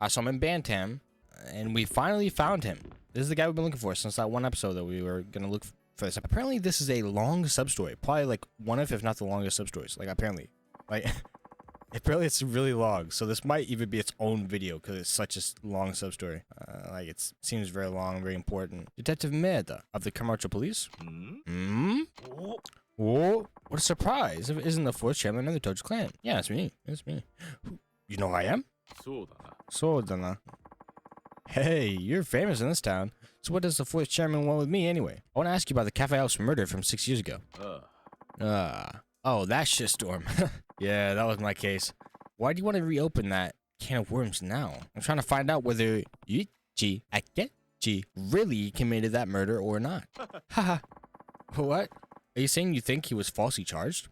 I saw him in Bantam, and we finally found him. This is the guy we've been looking for since that one episode that we were gonna look for this. Apparently, this is a long sub-story. Probably like one of, if not the longest sub-stories. Like, apparently. Like, apparently it's really long. So this might even be its own video because it's such a long sub-story. Like, it seems very long, very important. Detective Meda of the Commercial Police. Whoa, what a surprise. Isn't the fourth chairman of the Tojo clan? Yeah, it's me. It's me. You know who I am? Sodana. Hey, you're famous in this town. So what does the fourth chairman want with me anyway? I want to ask you about the Cafe Alps murder from 6 years ago. Oh, that shitstorm. Yeah, that was my case. Why do you want to reopen that can of worms now? I'm trying to find out whether Yuichi Akechi really committed that murder or not. Haha. What? Are you saying you think he was falsely charged?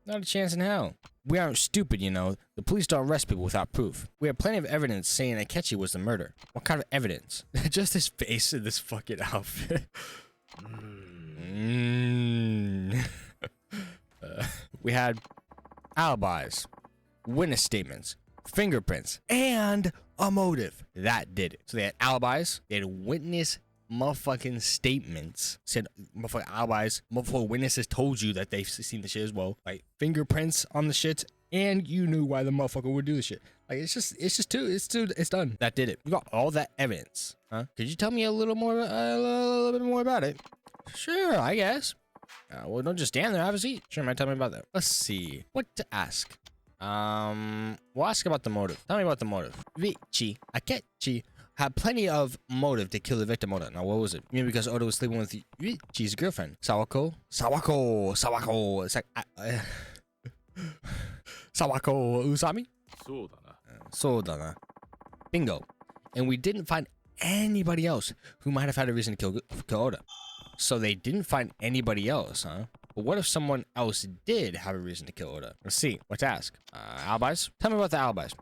Not a chance in hell. We aren't stupid, you know. The police don't arrest people without proof. We have plenty of evidence saying Akechi was the murder. What kind of evidence? Just his face in this fucking outfit. We had alibis, witness statements, fingerprints, and a motive. That did it. So they had alibis, they had witness motherfucking statements, said motherfucking alibis, motherfucking witnesses told you that they've seen the shit as well, like fingerprints on the shit, and you knew why the motherfucker would do the shit. Like, it's done. That did it. We got all that evidence. Huh? Could you tell me a little bit more about it? Sure, I guess. Well, don't just stand there. Have a seat. Sure, might tell me about that. Let's see. What to ask? We'll ask about the motive. Tell me about the motive. Yuichi Akechi had plenty of motive to kill the victim Oda. Now, what was it? Maybe because Oda was sleeping with Yuichi's girlfriend, Sawako. It's like, Sawako Usami? Sodana. Bingo. And we didn't find anybody else who might have had a reason to kill Oda. So they didn't find anybody else, huh? But what if someone else did have a reason to kill Oda? Let's see. What to ask? Alibis? Tell me about the alibis.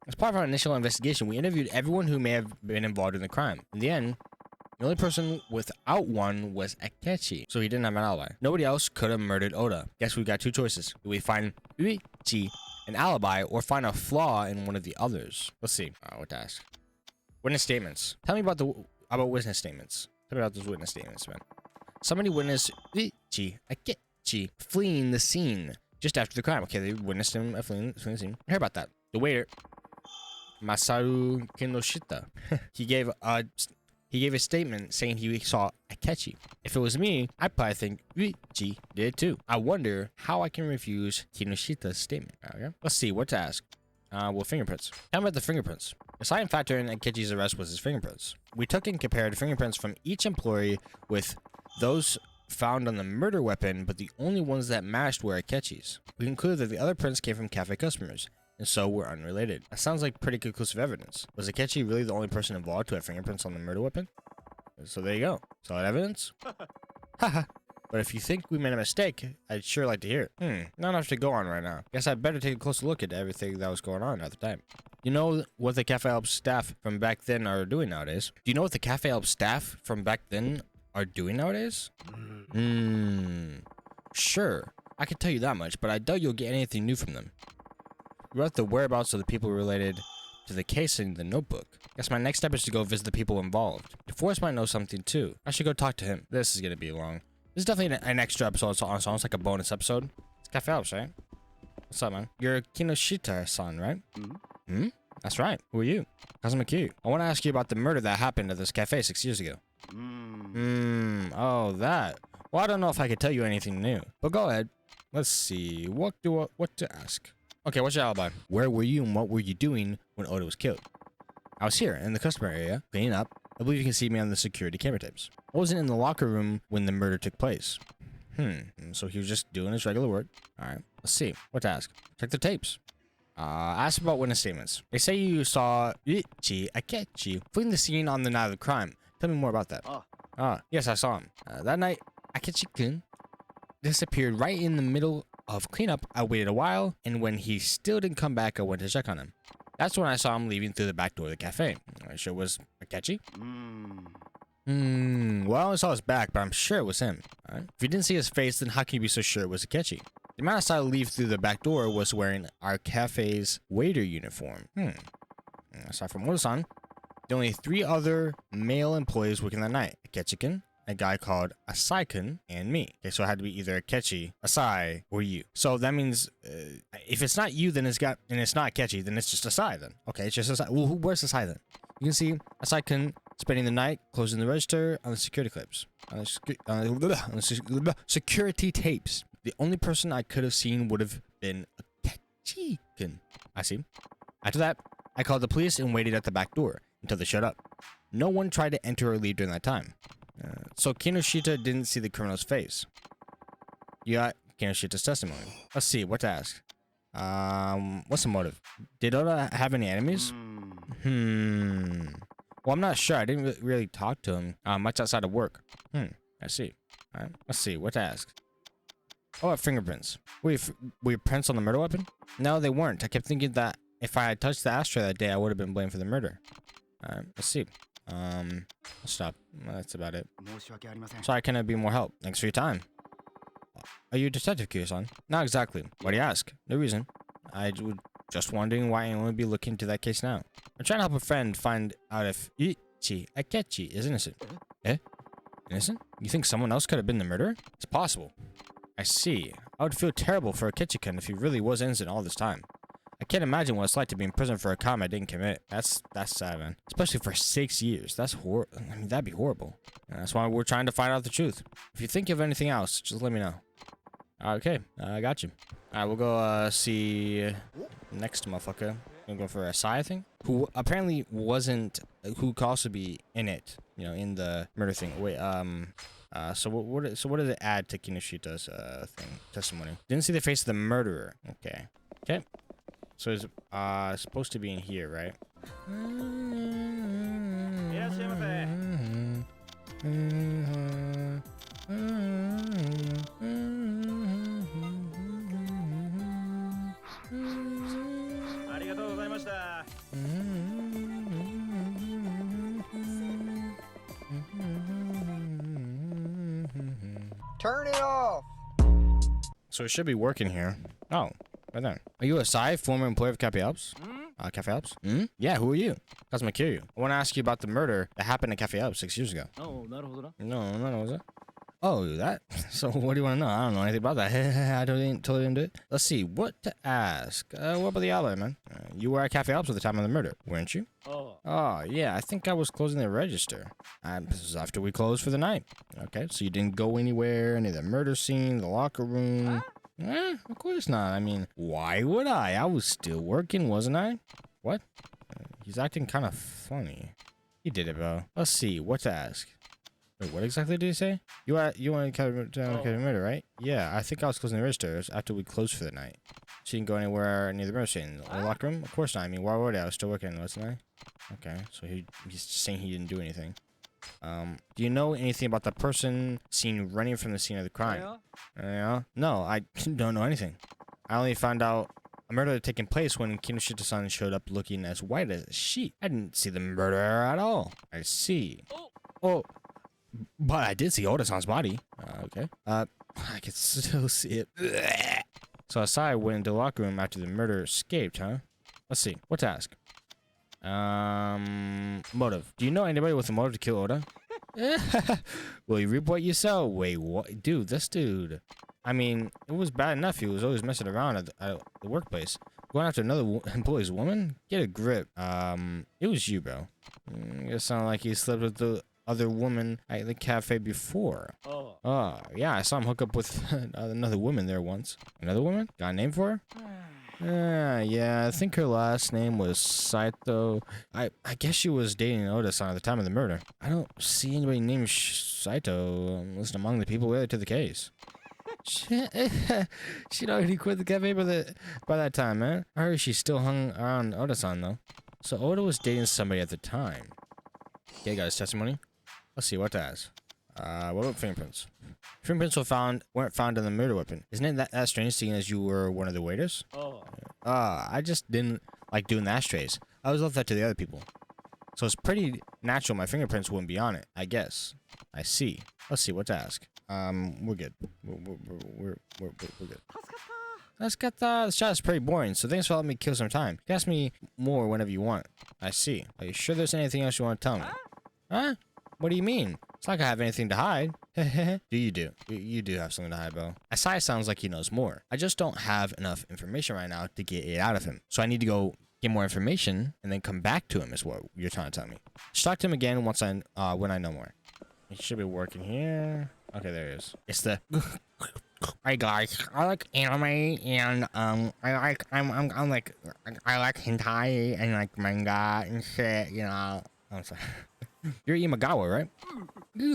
As part of our initial investigation, we interviewed everyone who may have been involved in the crime. In the end, the only person without one was Akechi, so he didn't have an alibi. Nobody else could have murdered Oda. Guess we got two choices. Do we find Yuichi an alibi or find a flaw in one of the others? Let's see. What to ask? Witness statements. Tell me about witness statements. Tell me about those witness statements, man. Somebody witnessed Yuichi Akechi fleeing the scene just after the crime. Okay, they witnessed him fleeing the scene. Hear about that. The waiter, Masaru Kinoshita, he gave a statement saying he saw Akechi. If it was me, I'd probably think Yuichi did too. I wonder how I can refuse Kinoshita's statement. Okay, let's see what to ask. Well, fingerprints. Tell me about the fingerprints. The deciding factor in Akechi's arrest was his fingerprints. We took and compared fingerprints from each employee with those found on the murder weapon, but the only ones that matched were Akechi's. We concluded that the other prints came from cafe customers, and so were unrelated. That sounds like pretty conclusive evidence. Was Akechi really the only person involved to have fingerprints on the murder weapon? So there you go. Solid evidence? Haha. But if you think we made a mistake, I'd sure like to hear it. Not enough to go on right now. Guess I'd better take a closer look at everything that was going on at the time. You know what the Cafe Alps staff from back then are doing nowadays? Do you know what the Cafe Alps staff from back then are doing nowadays? Sure. I can tell you that much, but I doubt you'll get anything new from them. We wrote the whereabouts of the people related to the case in the notebook. Guess my next step is to go visit the people involved. DeForest might know something too. I should go talk to him. This is gonna be long. This is definitely an extra episode, so it's almost like a bonus episode. It's Cafe Alps, right? What's up, man? You're Kinoshita-san, right? That's right. Who are you? Kazuma Q. I want to ask you about the murder that happened at this cafe 6 years ago. Oh, that. Well, I don't know if I could tell you anything new, but go ahead. Let's see. What to ask? Okay, what's your alibi? Where were you and what were you doing when Oda was killed? I was here in the customer area, cleaning up. I believe you can see me on the security camera tapes. I wasn't in the locker room when the murder took place. So he was just doing his regular work. Alright, let's see. What to ask? Check the tapes. Ask about witness statements. They say you saw Yuichi Akechi fleeing the scene on the night of the crime. Tell me more about that. Yes, I saw him. That night, Akechi-kun disappeared right in the middle of cleanup. I waited a while, and when he still didn't come back, I went to check on him. That's when I saw him leaving through the back door of the cafe. Are you sure it was Akechi? Well, I saw his back, but I'm sure it was him. Right. If you didn't see his face, then how can you be so sure it was Akechi? The man I saw leave through the back door was wearing our cafe's waiter uniform. Aside from Oda-san, there are only 3 other male employees working that night. Akechi-kun, a guy called Asai-kun, and me. Okay, so it had to be either Akechi, Asai, or you. So that means if it's not you, then it's not Akechi, then it's just Asai then. Okay, it's just Asai. Well, where's Asai then? You can see Asai-kun spending the night closing the register on the security clips. On the security tapes. The only person I could have seen would have been Akechi-kun. I see. After that, I called the police and waited at the back door until they showed up. No one tried to enter or leave during that time. So Kinoshita didn't see the criminal's face. You got Kinoshita's testimony. Let's see, what to ask. What's the motive? Did Oda have any enemies? Well, I'm not sure. I didn't really talk to him much outside of work. I see. All right, let's see, what to ask. Oh, fingerprints. Were your prints on the murder weapon? No, they weren't. I kept thinking that if I had touched the ashtray that day, I would have been blamed for the murder. All right, let's see. I'll stop. That's about it. Sorry, can I be more help? Thanks for your time. Are you a detective, Kyo-san? Not exactly. Why do you ask? No reason. I was just wondering why anyone would be looking into that case now. I'm trying to help a friend find out if Akechi is innocent. Eh? Innocent? You think someone else could have been the murderer? It's possible. I see. I would feel terrible for Akechi-kun if he really was innocent all this time. I can't imagine what it's like to be in prison for a crime I didn't commit. That's sad, man. Especially for 6 years. That's horrible. I mean, that'd be horrible. And that's why we're trying to find out the truth. If you think of anything else, just let me know. Okay, I got you. Alright, we'll go see next motherfucker. We'll go for Asai, I think, who apparently wasn't, who could also be in it, you know, in the murder thing. Wait, so what did it add to Kinoshita's testimony? Didn't see the face of the murderer. Okay. So it's supposed to be in here, right? Turn it off! So it should be working here. Oh, right there. Are you Asai, former employee of Cafe Alps? Cafe Alps? Yeah, who are you? Kazuma Kiryu. I want to ask you about the murder that happened at Cafe Alps 6 years ago. No, was it? Oh, that? So what do you want to know? I don't know anything about that. I totally didn't do it. Let's see, what to ask. What about the alibi, man? You were at Cafe Alps at the time of the murder, weren't you? Oh, yeah, I think I was closing the register. This was after we closed for the night. Okay, so you didn't go anywhere, any of the murder scene, the locker room. Of course not. I mean, why would I? I was still working, wasn't I? What? He's acting kind of funny. He did it, bro. Let's see, what to ask. Wait, what exactly did he say? You want to murder, right? Yeah, I think I was closing the registers after we closed for the night. She didn't go anywhere near the murder scene. The locker room? Of course not. I mean, why would I? I was still working, wasn't I? Okay, so he's just saying he didn't do anything. Do you know anything about the person seen running from the scene of the crime? Yeah? No, I don't know anything. I only found out a murder had taken place when Kinoshita-san showed up looking as white as a sheet. I didn't see the murderer at all. I see. Oh, but I did see Oda-san's body. Okay. I can still see it. So Asai went into the locker room after the murder escaped, huh? Let's see. What to ask? Motive. Do you know anybody with a motive to kill Oda? Well, you reap what you sow. Wait, what? Dude, this dude. I mean, it was bad enough he was always messing around at the workplace. Going after another employee's woman? Get a grip. It was you, bro. It sounded like he slept with the other woman at the cafe before. Oh, yeah, I saw him hook up with another woman there once. Another woman? Got a name for her? Yeah, I think her last name was Saito. I guess she was dating Oda-san at the time of the murder. I don't see anybody named Saito listed among the people related to the case. She'd already quit the cafe by that time, man. I heard she still hung around Oda-san, though. So Oda was dating somebody at the time. Okay, got his testimony. Let's see, what to ask. What about fingerprints? Fingerprints weren't found on the murder weapon. Isn't it that strange seeing as you were one of the waiters? I just didn't like doing the ashtrays. I always left that to the other people. So it's pretty natural my fingerprints wouldn't be on it, I guess. I see. Let's see, what to ask. We're good. We're good. Let's get the shot is pretty boring, so thanks for letting me kill some time. You can ask me more whenever you want. I see. Are you sure there's anything else you want to tell me? Huh? What do you mean? It's not like I have anything to hide. You do. You do have something to hide, bro. Asai sounds like he knows more. I just don't have enough information right now to get it out of him. So I need to go get more information and then come back to him is what you're trying to tell me. Just talk to him again once when I know more. It should be working here. Okay, there it is. It's the... Hey guys, I like anime and I like hentai and like manga and shit, you know. I'm sorry. You're Imagawa, right? He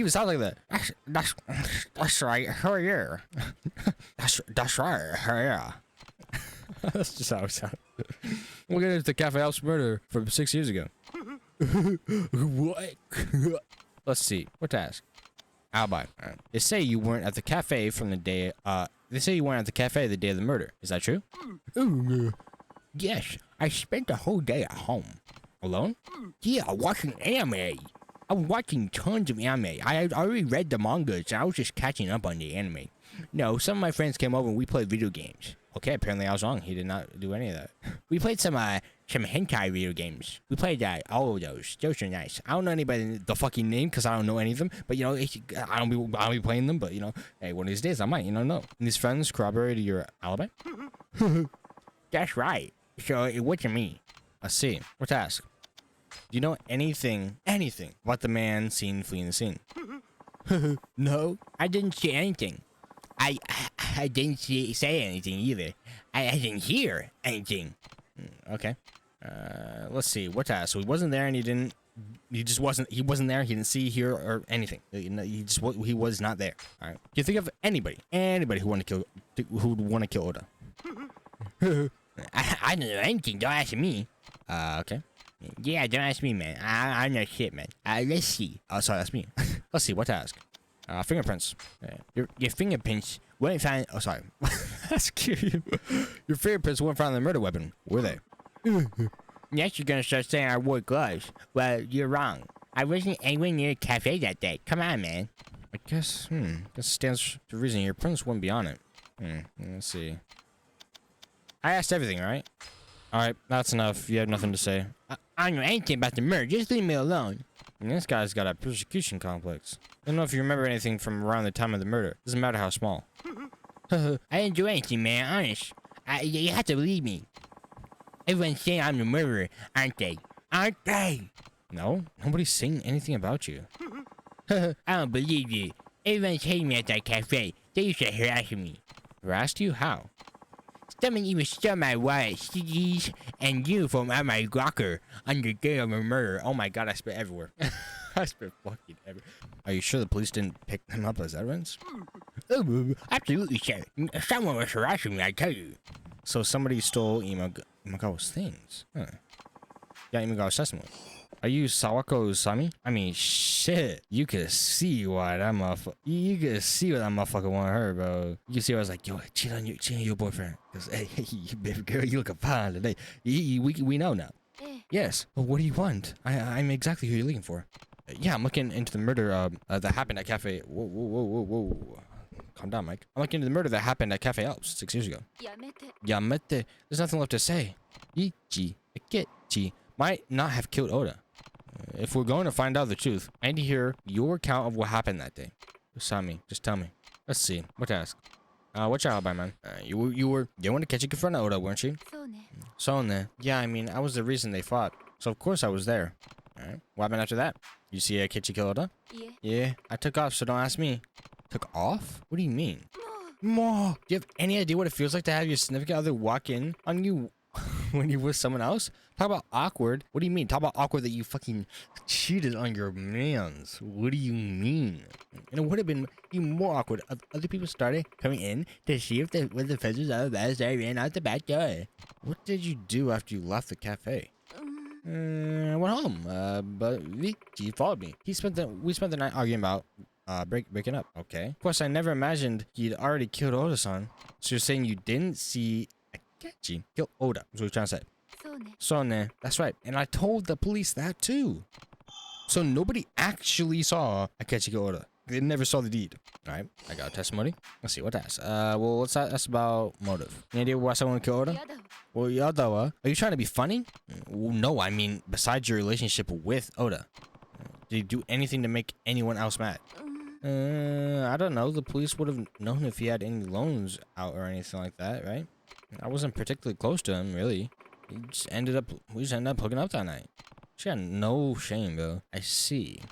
even sounds like that. That's right. Hell yeah. That's right. Hell yeah. That's just how it sounds. We'll get into the Cafe Alps murder from 6 years ago. What? Let's see. What to ask? Alibi. Right. They say you weren't at the cafe from the day. They say you weren't at the cafe the day of the murder. Is that true? Yes. I spent the whole day at home. Alone? Yeah, watching anime. I was watching tons of anime. I already read the manga, so I was just catching up on the anime. No, some of my friends came over and we played video games. Okay, apparently I was wrong. He did not do any of that. We played some hentai video games. We played all of those. Those are nice. I don't know anybody the fucking name because I don't know any of them. But you know, I don't be playing them. But you know, hey, one of these days I might. You don't know. And these friends corroborated your alibi. That's right. So it wasn't me. I see. What to ask? Do you know anything about the man seen fleeing the scene? No, I didn't see anything. I didn't say anything either. I didn't hear anything. Okay. Let's see. What to ask? So he wasn't there, and he wasn't there. He didn't see, hear, or anything. He was not there. All right. Do you think of anybody who would want to kill Oda? I don't know anything. Don't ask me. Okay. Yeah, don't ask me, man. I know shit, man. Let's see. Oh, sorry, that's me. Let's see. What to ask? Fingerprints. Your fingerprints weren't found. Oh, sorry. That's cute. Your fingerprints weren't found on the murder weapon, were they? Next, you're gonna start saying I wore gloves. Well, you're wrong. I wasn't anywhere near a cafe that day. Come on, man. I guess. This stands to reason your prints wouldn't be on it. Let's see. I asked everything, right? All right, that's enough. You have nothing to say. I don't know anything about the murder. Just leave me alone. And this guy's got a persecution complex. I don't know if you remember anything from around the time of the murder. Doesn't matter how small. I didn't do anything, man. Honest. You have to believe me. Everyone's saying I'm the murderer, aren't they? Aren't they? No, nobody's saying anything about you. I don't believe you. Everyone's hating me at that cafe. They used to harass me. Harassed you? How? Someone even stole my wallet, CDs, and uniform out of my locker on the day of a murder. Oh my god, I spit everywhere. I spit fucking everywhere. Are you sure the police didn't pick them up as evidence? Absolutely, sir. Someone was harassing me, I tell you. So somebody stole Imagawa's things. Huh. Yeah, Imagawa's testimony. Are you Sawako Usami? I mean, shit. You could see why that motherfucker. You could see what that motherfucker wanted her, bro. You can see I was like, yo, cheat on your boyfriend. Cause hey, baby girl, you looking fine today. We know now. Yes. But what do you want? I'm exactly who you're looking for. Yeah, I'm looking into the murder that happened at Cafe. Whoa. Calm down, Mike. I'm looking into the murder that happened at Cafe Alps 6 years ago. Yamete. There's nothing left to say. Ichi. Akechi might not have killed Oda. If we're going to find out the truth, I need to hear your account of what happened that day. Usami, just tell me. Let's see. What to ask? What's your alibi, man? You want to catch in front of Oda, weren't you? So, yeah, I mean, I was the reason they fought. So, of course, I was there. Alright. What happened after that? You see Kichi kill Oda? Yeah. I took off, so don't ask me. Took off? What do you mean? More. Do you have any idea what it feels like to have your significant other walk in on you when you're with someone else? Talk about awkward. What do you mean? Talk about awkward that you fucking cheated on your mans. What do you mean? And it would have been even more awkward if other people started coming in to see if the feathers out of the they ran out the back door. What did you do after you left the cafe? I went home, but he followed me. We spent the night arguing about breaking up. Okay. Of course, I never imagined he'd already killed Oda-san. So you're saying you didn't see Akechi kill Oda? That's what you're trying to say. So that's right. And I told the police that too. So nobody actually saw Akechi kill Oda. They never saw the deed. All right, I got a testimony. Let's see what that is. Well, let's ask about motive. Any idea why someone killed Oda? Well, Yadawa, are you trying to be funny? Well, no, I mean, besides your relationship with Oda, did you do anything to make anyone else mad? I don't know. The police would have known if he had any loans out or anything like that, right? I wasn't particularly close to him, really. We just ended up hooking up that night. She had no shame, bro. I see.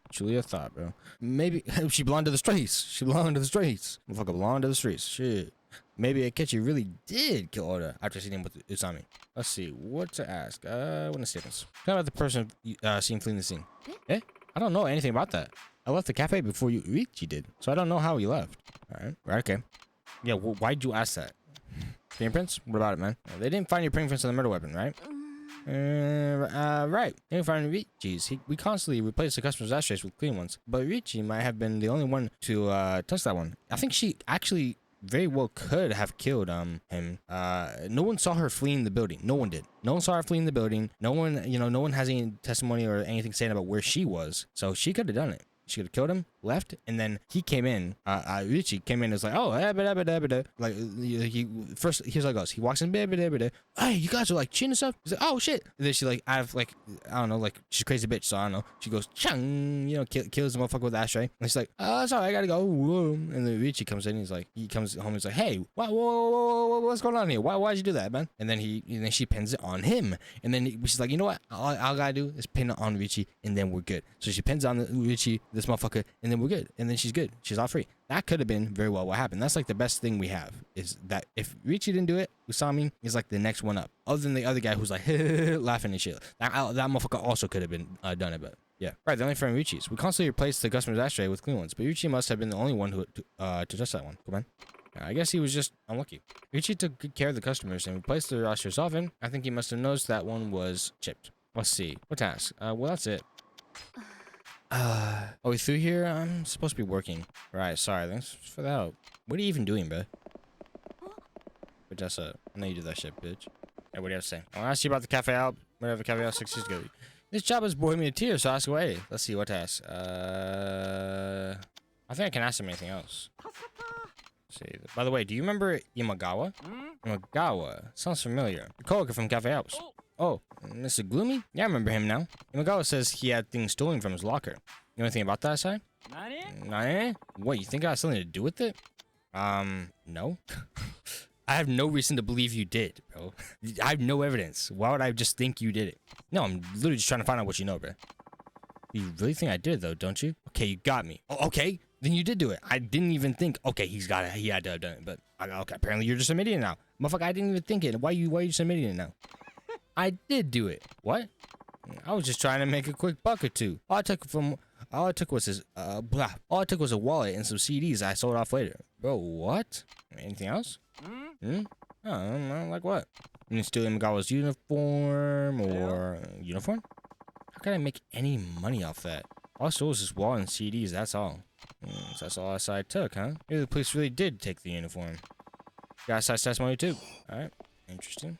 Julia thought, bro. Maybe she belonged to the streets. She belonged to the streets. Motherfucker belonged to the streets. Shit. Maybe Akechi really did kill Oda after seeing him with Usami. Let's see. What to ask? What statements? Tell about the person seen fleeing the scene. Eh? I don't know anything about that. I left the cafe before Yuichi did, so I don't know how he left. All right. Okay. Yeah. Why'd you ask that? Fingerprints? What about it, man? They didn't find your fingerprints on the murder weapon, right? Right. They didn't find Richi's. We constantly replace the customer's ashtrays with clean ones, but Richi might have been the only one to touch that one. I think she actually very well could have killed him. No one saw her fleeing the building. No one did. No one saw her fleeing the building. No one has any testimony or anything saying about where she was. So she could have done it. She could have killed him, left, and then he came in. Richie came in and was like, oh, like he here's how it goes. He walks in, hey, you guys are like cheating and stuff. He's like, oh shit. And then she like, I don't know, like she's a crazy bitch, so I don't know. She goes, chung, kills the motherfucker with the ashtray. And she's like, sorry, I gotta go. And then Richie comes in. He comes home. He's like, hey, whoa, what's going on here? Why'd you do that, man? And then she pins it on him. And then she's like, you know what? All I gotta do is pin it on Richie, and then we're good. So she pins on Richie, this motherfucker, and then we're good. And then she's good. She's all free. That could have been very well what happened. That's like the best thing we have, is that if Richie didn't do it, Usami is like the next one up. Other than the other guy who's like laughing and shit. That motherfucker also could have been done it, but yeah. Right, the only friend Richi's. We constantly replace the customer's ashtray with clean ones, but Richie must have been the only one who to touch that one. Come on. I guess he was just unlucky. Richie took good care of the customers and replaced their ashtrays often. I think he must have noticed that one was chipped. Let's see. What task? Well, that's it. Are we through here? I'm supposed to be working. Right, sorry. Thanks for the help. What are you even doing, bro? But that's I know you do that shit, bitch. Hey, what do you have to say? I want to ask you about the cafe out. Whatever cafe out 6 years ago. This job has bored me to tears, so ask away. Let's see what task. I think I can ask him anything else. Let's see. By the way, do you remember Imagawa? Imagawa. Sounds familiar. The coworker from Cafe Alps. Oh, Mr. Gloomy? Yeah, I remember him now. Imagawa says he had things stolen from his locker. You know anything about that, Sai? Nani? What, you think I have something to do with it? No. I have no reason to believe you did, bro. I have no evidence. Why would I just think you did it? No, I'm literally just trying to find out what you know, bro. You really think I did, though, don't you? Okay, you got me. Oh, okay, then you did do it. I didn't even think, okay, he had to have done it, but okay, apparently you're just admitting it now. Motherfucker, I didn't even think it. Why are you just admitting it now? I did do it. What? I was just trying to make a quick buck or two. All I took was a wallet and some CDs I sold off later. Bro, what? Anything else? Oh, like what? You didn't steal Imagawa's uniform or uniform? How can I make any money off that? All I stole was this wallet and CDs, that's all. So that's all I took, huh? Maybe the police really did take the uniform. Got a side testimony too. Alright, interesting.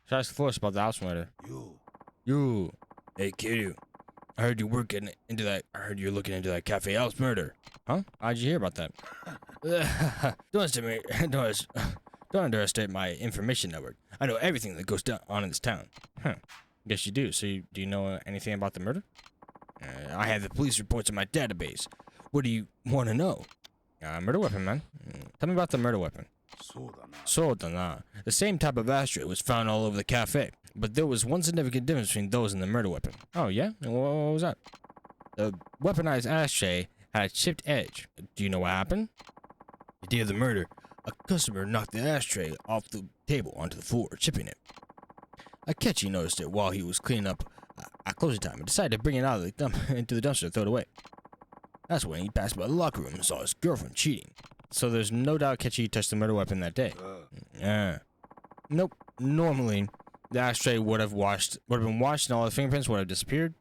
Should I ask the force about the Alps murder? You. Hey, Kiryu. I heard you're looking into that Cafe Alps murder. Huh? How'd you hear about that? Don't underestimate my information network. I know everything that goes on in this town. Huh. Guess you do. So do you know anything about the murder? I have the police reports in my database. What do you want to know? Murder weapon, man. Tell me about the murder weapon. Sodana. The same type of ashtray was found all over the cafe, but there was one significant difference between those and the murder weapon. Oh, yeah? What was that? The weaponized ashtray had a chipped edge. Do you know what happened? The day of the murder, a customer knocked the ashtray off the table onto the floor, chipping it. Akechi noticed it while he was cleaning up at closing time and decided to bring it out of into the dumpster and throw it away. That's when he passed by the locker room and saw his girlfriend cheating. So there's no doubt Akechi touched the murder weapon that day. Nope. Normally, the ashtray would have been washed and all the fingerprints would have disappeared.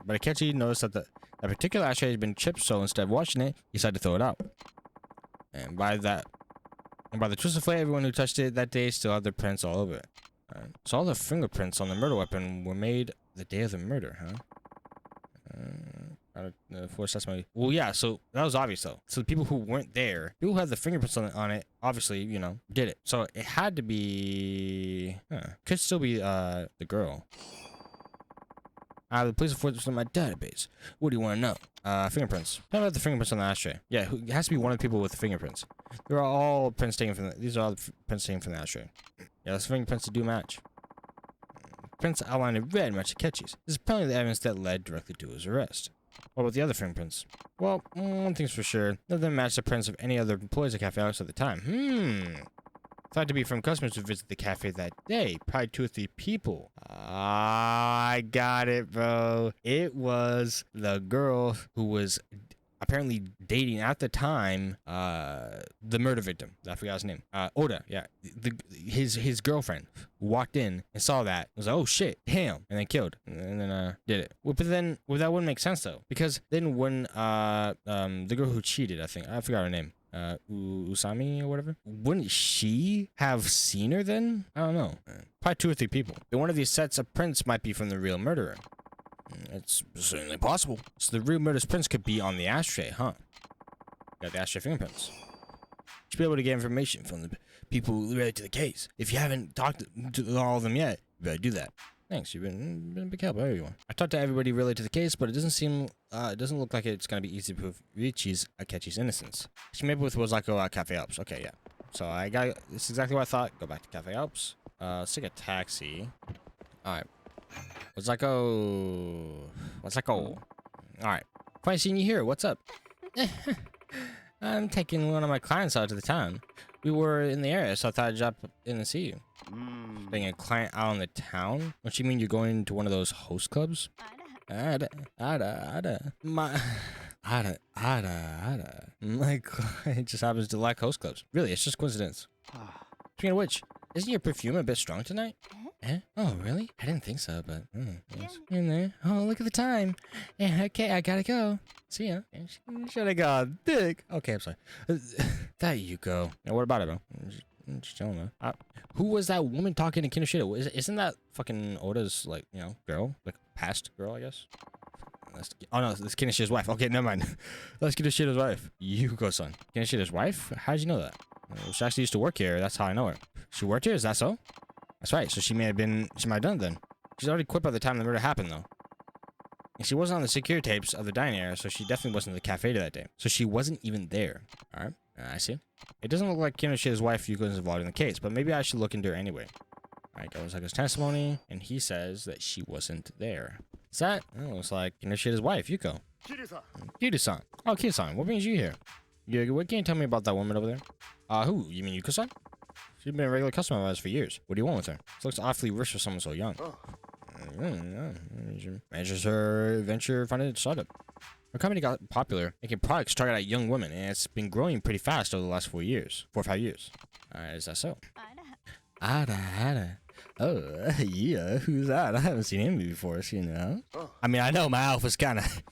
But Akechi noticed that that particular ashtray had been chipped, so instead of washing it, he decided to throw it out. And by the twist of fate, everyone who touched it that day still had their prints all over it. So all the fingerprints on the murder weapon were made the day of the murder, huh? Forced testimony. Well, yeah, so that was obvious, though. So the people who weren't there, people who had the fingerprints on it, obviously, you know, did it. So it had to be... Could still be the girl. The police enforcement in my database. What do you want to know? Fingerprints. Tell me about the fingerprints on the ashtray. Yeah, it has to be one of the people with the fingerprints. They're all prints taken from these are all the prints taken from the ashtray. Yeah, those fingerprints do match. Prints outlined in red match Akechi's. This is probably the evidence that led directly to his arrest. What about the other fingerprints? Well, one thing's for sure. None of them match the prints of any other employees at Cafe Alps at the time. Thought to be from customers who visited the cafe that day. Probably 2 or 3 people. I got it, bro. It was the girl who was apparently dating at the time the murder victim. I forgot his name. Oda, yeah. His girlfriend walked in and saw that. Was like, oh shit, damn, and then killed. And then did it. Well, but then that wouldn't make sense though. Because then when the girl who cheated, I forgot her name. Usami or whatever. Wouldn't she have seen her then? I don't know. Probably 2 or 3 people. And one of these sets of prints might be from the real murderer. It's certainly possible. So the real murderer's prints could be on the ashtray, huh? Got the ashtray fingerprints. Should be able to get information from the people related to the case. If you haven't talked to all of them yet, you better do that. Thanks, you've been a big help, everyone. I talked to everybody related to the case, but it doesn't look like it's gonna be easy to prove Akechi's innocence. She met with Wazako at Cafe Alps. Okay, yeah. So this is exactly what I thought. Go back to Cafe Alps. Let's take a taxi. Alright. Wazako. Alright. Fine seeing you here. What's up? I'm taking one of my clients out to the town. We were in the area, so I thought I'd drop in and see you. Taking a client out in the town? Don't you mean you're going to one of those host clubs? My client just happens to like host clubs. Really, it's just coincidence. Speaking of which, isn't your perfume a bit strong tonight? Oh, really? I didn't think so, but... Yes. In there. Oh, look at the time. Yeah, okay, I gotta go. See ya. Should I go dick? Okay, I'm sorry. There you go. Now, what about it, bro? Just chilling, though. Who was that woman talking to Kinoshita? Isn't that fucking Oda's, like, you know, girl? Like, past girl, I guess? Oh, no, that's Kinoshida's wife. Okay, never mind. That's Kinoshida's wife. Yuko-san. Kinoshida's wife? How'd you know that? She actually used to work here. That's how I know her. She worked here? Is that so? That's right. So she might have done it then. She's already quit by the time the murder happened, though. And she wasn't on the secure tapes of the dining area, so she definitely wasn't at the cafe that day. So she wasn't even there. All right. I see. It doesn't look like Kinoshida's wife Yuko is involved in the case, but maybe I should look into her anyway. All right, goes like his testimony, and he says that she wasn't there. What's that? Oh, looks like Kinoshida's wife, Yuko. Kiryu-san. Oh, Kiryu-san, what brings you here? What can you tell me about that woman over there? Who? You mean Yuko-san? She's been a regular customer of ours for years. What do you want with her? This looks awfully rich for someone so young. Manages her venture funded startup. Her company got popular, making products targeted at young women, and it's been growing pretty fast over the last 4 or 5 years. Is that so? Ada. Oh, yeah, who's that? I haven't seen him before, you know? I mean, I know my outfit's kind of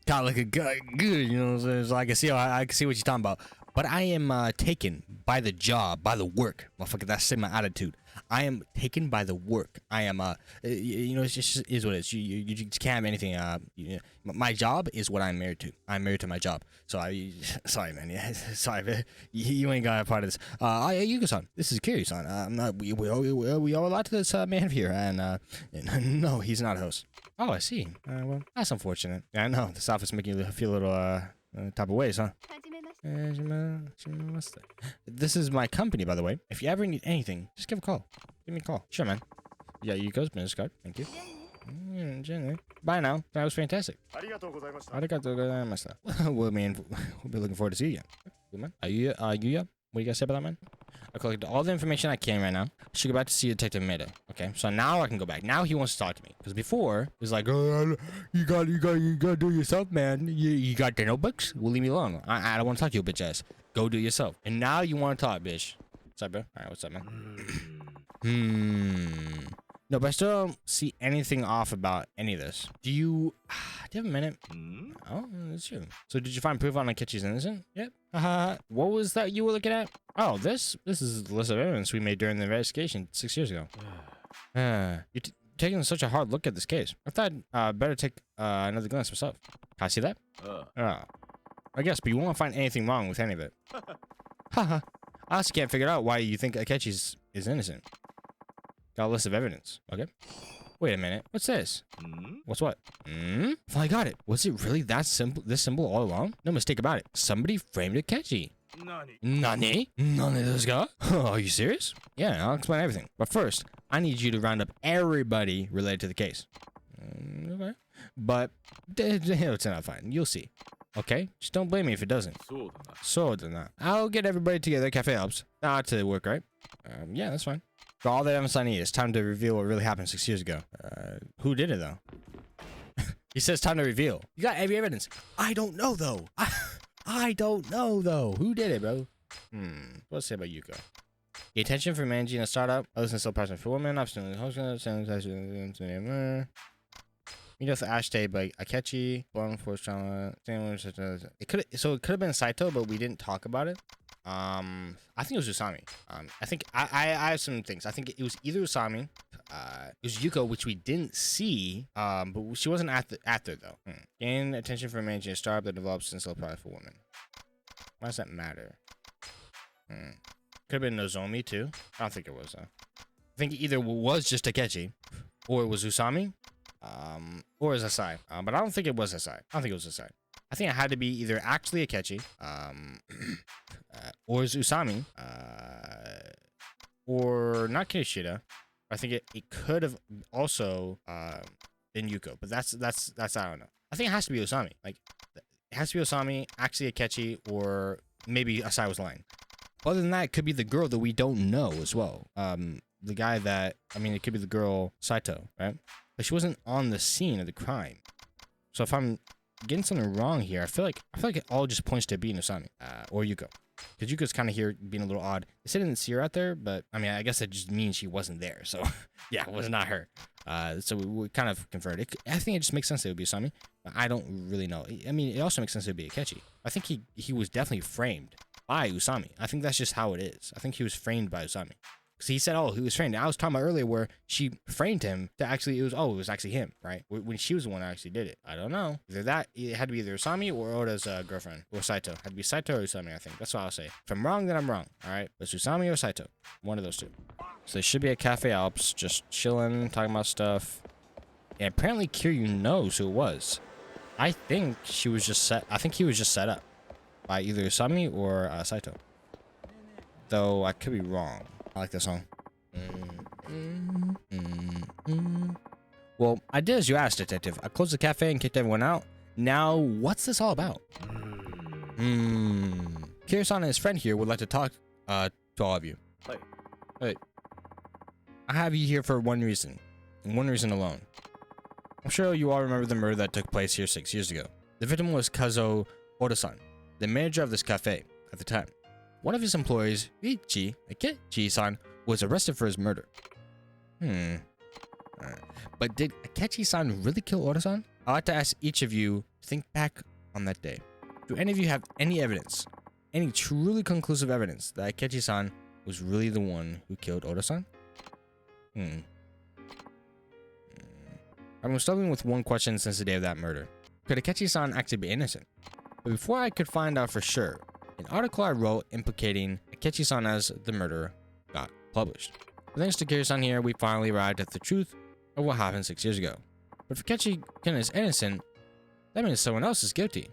like a good, you know, so I can see what you're talking about. But I am taken by the job, by the work. Motherfucker, that's my attitude. I am taken by the work. I am, you know, it just is what it is. You just can't have anything. You know, my job is what I'm married to. I'm married to my job. So sorry, man. Yeah, sorry, man. You ain't got a part of this. Yuko-san, this is Kiryu-san. We owe a lot to this man here, and no, he's not a host. Oh, I see. Well, that's unfortunate. Yeah, I know. This office making you feel a little type of ways, huh? This is my company, by the way. If you ever need anything, just give a call. Give me a call. Sure, man. Yeah, Yuko's business card. Thank you. Bye now. That was fantastic. Arigatou gozaimashita. Well, man, we'll be looking forward to seeing you again. Good, man. Yuya? What do you guys say about that, man? I collected all the information I can right now. I should go back to see Detective Maeda. Okay, so now I can go back. Now he wants to talk to me. Because before, he was like, oh, you gotta do it yourself, man. You got the notebooks? Well, leave me alone. I don't want to talk to you, bitch ass. Go do it yourself. And now you want to talk, bitch. What's up, bro? All right, what's up, man? No, but I still don't see anything off about any of this. Do you have a minute? Oh, that's true. So did you find proof on Akechi's innocent? Yep. What was that you were looking at? Oh, this is the list of evidence we made during the investigation 6 years ago. taking such a hard look at this case? I thought better take another glance myself. Can I see that? I guess, but you won't find anything wrong with any of it. Haha. I also can't figure out why you think Akechi is innocent. Got a list of evidence. Okay. Wait a minute. What's this? What's what? Well, I got it. Was it really that simple? This simple all along? No mistake about it. Somebody framed Akechi. Nani? Nani this guy? Are you serious? Yeah, I'll explain everything. But first, I need you to round up everybody related to the case. Okay. But it's not fine. You'll see. Okay? Just don't blame me if it doesn't. So I'll get everybody together at Cafe Alps. To work, right? Yeah, that's fine. For all the evidence I need, it's time to reveal what really happened 6 years ago. Who did it, though? He says time to reveal. You got every evidence. I don't know, though. I don't know, though. Who did it, bro? What's it about Yuko? The attention for managing a startup. I listen to still passionate for women. I'm still you know, the Ashday by Akechi, Born Force Trauma. It could have been Saito, but we didn't talk about it. I think it was Usami. I think I have some things. I think it was either Usami, it was Yuko, which we didn't see. But she wasn't at there though. Gain attention for managing a startup that develops sensible product for women. Why does that matter? Could have been Nozomi too. I don't think it was though. I think it either was just Akechi, or it was Usami, or it was Asai. But I don't think it was Asai. I don't think it was Asai. I think it had to be either actually Akechi, or it's Usami, or not Kishida. I think it could have also been Yuko, but that's I don't know. I think it has to be Usami. Like it has to be Usami, actually Akechi, or maybe Asai was lying. Other than that, it could be the girl that we don't know as well. The guy that it could be the girl Saito, right? But she wasn't on the scene of the crime. So if I'm getting something wrong here, I feel like it all just points to being Usami or Yuko, because Yuko's kind of here being a little odd. They said didn't see her out there, but I guess that just means she wasn't there. So yeah, it was not her. So we kind of confirmed it. I think it just makes sense that it would be Usami. But I don't really know. It also makes sense that it would be Akechi. I think he was definitely framed by Usami. I think that's just how it is. I think he was framed by Usami. Because he said, he was framed. I was talking about earlier where she framed him to actually, it was actually him, right? When she was the one that actually did it. I don't know. It had to be either Usami or Oda's girlfriend, or Saito. It had to be Saito or Usami, I think. That's what I'll say. If I'm wrong, then I'm wrong, all right? But it's Usami or Saito. One of those two. So they should be at Cafe Alps, just chilling, talking about stuff. And apparently Kiryu knows who it was. I think he was just set up by either Usami or Saito. Though I could be wrong. I like this song. Well, I did as you asked, Detective. I closed the cafe and kicked everyone out. Now, what's this all about? Kiryu-san and his friend here would like to talk to all of you. Hey. I have you here for one reason, and one reason alone. I'm sure you all remember the murder that took place here 6 years ago. The victim was Kazuo Oda-san, the manager of this cafe at the time. One of his employees, Akechi-san, was arrested for his murder. But did Akechi-san really kill Oda-san? I'd like to ask each of you to think back on that day. Do any of you have any evidence, any truly conclusive evidence that Akechi-san was really the one who killed Oda-san? I've been struggling with one question since the day of that murder. Could Akechi-san actually be innocent? But before I could find out for sure, an article I wrote implicating Akechi-san as the murderer got published. But thanks to Kiryu-san here, we finally arrived at the truth of what happened 6 years ago. But if Akechi-san is innocent, that means someone else is guilty.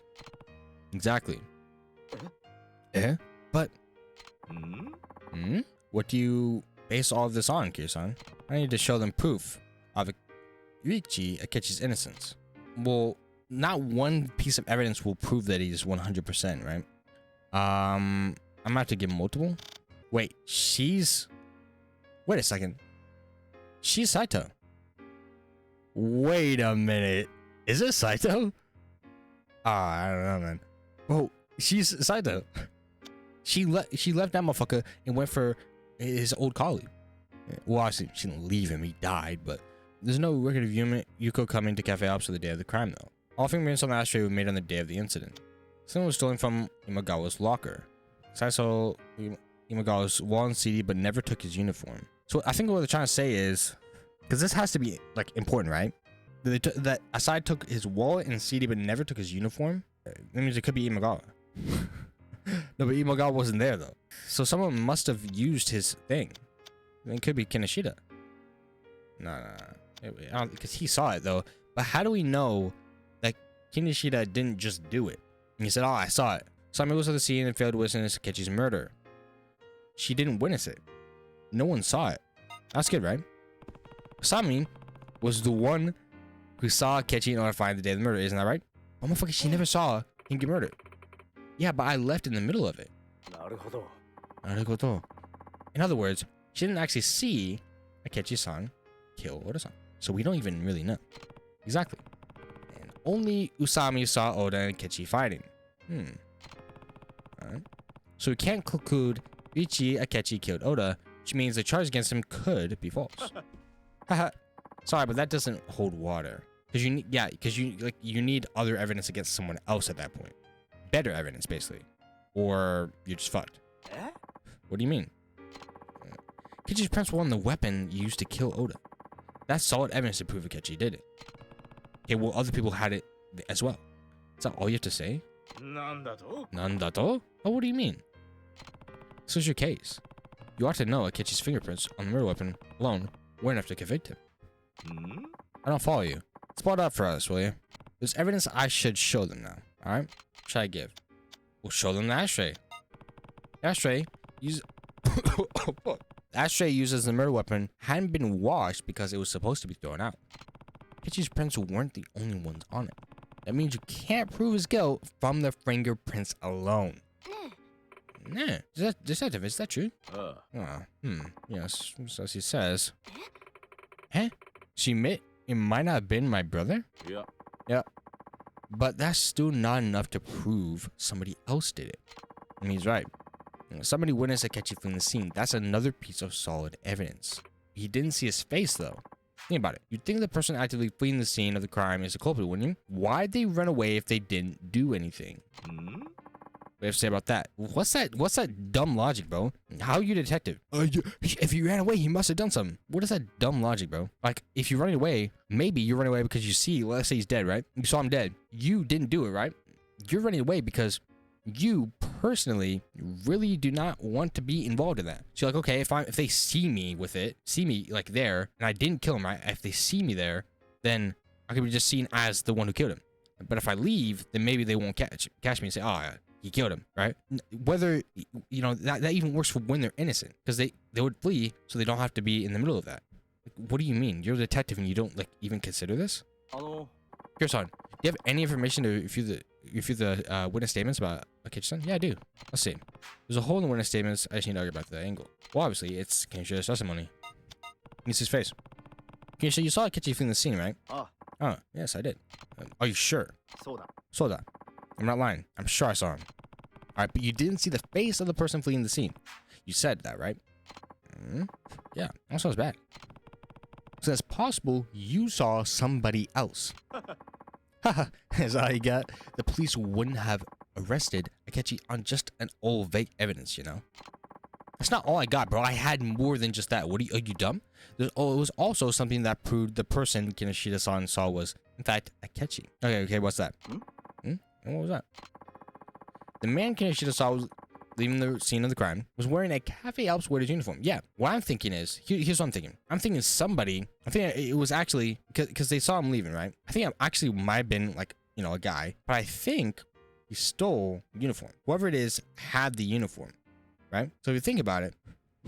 Exactly. But... What do you base all of this on, Kiryu-san? I need to show them proof of Akechi's innocence. Well, not one piece of evidence will prove that he's 100%, right? I'm gonna have to give multiple. Wait, wait a second. She's Saito. Wait a minute. Is it Saito? I don't know, man. Oh, she's Saito. She left that motherfucker and went for his old colleague. Well, obviously, she didn't leave him. He died, but there's no record of Yuko coming to Cafe Alps for the day of the crime, though. All fingerprints on the ashtray were made on the day of the incident. Someone was stolen from Imagawa's locker. Saito Imagawa's wall and CD, but never took his uniform. So I think what they're trying to say is Because this has to be like important, right? That Asai took his wallet and CD, but never took his uniform. That means it could be Imagawa. No, but Imagawa wasn't there though. So someone must have used his thing. It could be Kinoshita. No. Because he saw it though. But how do we know that Kinoshita didn't just do it? And he said, "Oh, I saw it. Sami was at the scene and failed to witness Akechi's murder. She didn't witness it. No one saw it. That's good, right? Sami was the one who saw Akechi in order to find the day of the murder, isn't that right? Oh, motherfucker, she never saw him get murdered. Yeah, but I left in the middle of it. Naruhodo. In other words, she didn't actually see Akechi-san kill Oda-san. So we don't even really know. Exactly. And only Usami saw Oda and Akechi fighting. Alright. So we can't conclude Ichi Akechi killed Oda, which means the charge against him could be false. Haha. Sorry, but that doesn't hold water. Because you need other evidence against someone else at that point. Better evidence, basically. Or you're just fucked. What do you mean? Akechi's prints were on the weapon used to kill Oda. That's solid evidence to prove Akechi did it. Okay, well, other people had it as well. Is that all you have to say? Nandato? Oh, what do you mean? This was your case. You ought to know Akechi's fingerprints on the murder weapon alone weren't enough to convict him. I don't follow you. Spot up for us, will you? There's evidence I should show them now. Alright? What should I give? We'll show them the ashtray. Ashtray used as the murder weapon hadn't been washed because it was supposed to be thrown out. Akechi's prints weren't the only ones on it. That means you can't prove his guilt from the fingerprints alone. Nah. Detective, is that true? Yes, as he says. Huh? She admit it might not have been my brother? Yeah. But that's still not enough to prove somebody else did it. And he's right. Somebody witnessed Akechi from the scene. That's another piece of solid evidence. He didn't see his face, though. Think about it. You'd think the person actively fleeing the scene of the crime is the culprit, wouldn't you? Why'd they run away if they didn't do anything? What do you have to say about that? What's that dumb logic, bro? How are you a detective? If he ran away, he must have done something. What is that dumb logic, bro? Like, if you're running away, maybe you're running away because you see, let's say he's dead, right? You saw him dead. You didn't do it, right? You're running away because you personally really do not want to be involved in that. So you're like, okay, if they see me with it, see me like there, and I didn't kill him, right? If they see me there, then I could be just seen as the one who killed him. But if I leave, then maybe they won't catch me and say, oh, he killed him, right? Whether, that even works for when they're innocent, because they would flee, so they don't have to be in the middle of that. Like, what do you mean? You're a detective and you don't even consider this? Kirsan, do you have any information to refute the witness statements about Akechi-san? Yeah, I do. Let's see. There's a hole in the witness statements. I just need to argue about the angle. Well, obviously, it's Kenishida's testimony. It's his face. Kenishida, you saw Akechi fleeing the scene, right? Oh, yes, I did. Are you sure? Soda. I'm not lying. I'm sure I saw him. Alright, but you didn't see the face of the person fleeing the scene. You said that, right? Yeah, that sounds bad. So it's possible you saw somebody else. Haha, that's all you got. The police wouldn't have arrested Akechi on just an old vague evidence, That's not all I got, bro. I had more than just that. Are you dumb? It was also something that proved the person Kinoshita-san saw was, in fact, Akechi. Okay, what's that? What was that? The man Kinoshita saw was leaving the scene of the crime was wearing a Cafe Alps waiter's uniform. Yeah, what I'm thinking is, here's what I'm thinking. I'm thinking I think it was actually, because they saw him leaving, right? I think it actually might have been a guy, but I think he stole the uniform. Whoever it is had the uniform, right? So if you think about it,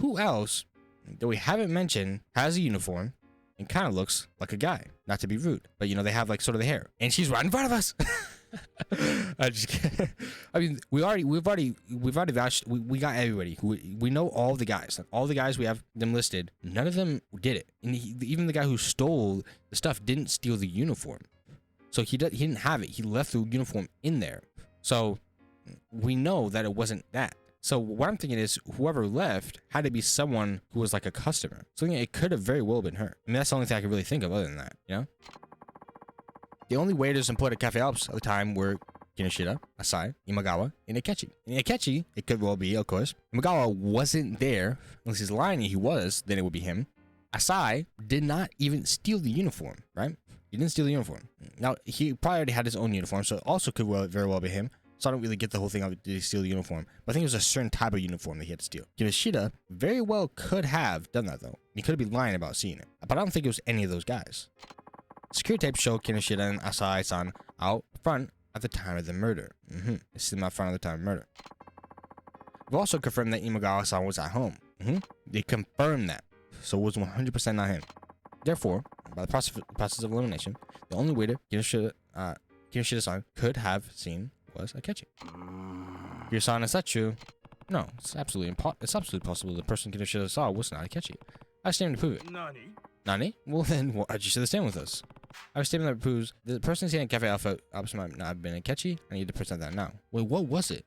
who else that we haven't mentioned has a uniform and kind of looks like a guy? Not to be rude, but they have sort of the hair, and she's right in front of us. I'm just kidding. I mean, we've already vouched. We got everybody. We know all the guys. All the guys we have them listed. None of them did it, and even the guy who stole the stuff didn't steal the uniform. So he didn't have it. He left the uniform in there. So we know that it wasn't that. So what I'm thinking is whoever left had to be someone who was like a customer. So it could have very well been her. I mean, that's the only thing I can really think of other than that, The only waiters employed at Cafe Alps at the time were Kinoshita, Asai, Imagawa, and Akechi. And Akechi, it could well be, of course. Imagawa wasn't there. Unless he's lying, he was, then it would be him. Asai did not even steal the uniform, right? He didn't steal the uniform. Now, he probably already had his own uniform, so it also could very well be him. So I don't really get the whole thing of did he steal the uniform. But I think it was a certain type of uniform that he had to steal. Kinoshita very well could have done that, though. He could have been lying about seeing it. But I don't think it was any of those guys. Security tapes show Kinoshita and Asai-san out front at the time of the murder. They see them out front at the time of the murder. We've also confirmed that Imagawa-san was at home. They confirmed that. So it was 100% not him. Therefore, by the process of elimination, the only waiter Kinoshita-san could have seen was Akechi. Kinoshita-san, is that true? No, it's absolutely possible the person Kinoshita saw was not Akechi. I have a statement to prove it. Nani? Well then, why'd you share the statement with us? I have a statement that proves the person seen at Cafe Alpha Alps might not have been Akechi. I need to present that now. Wait, what was it?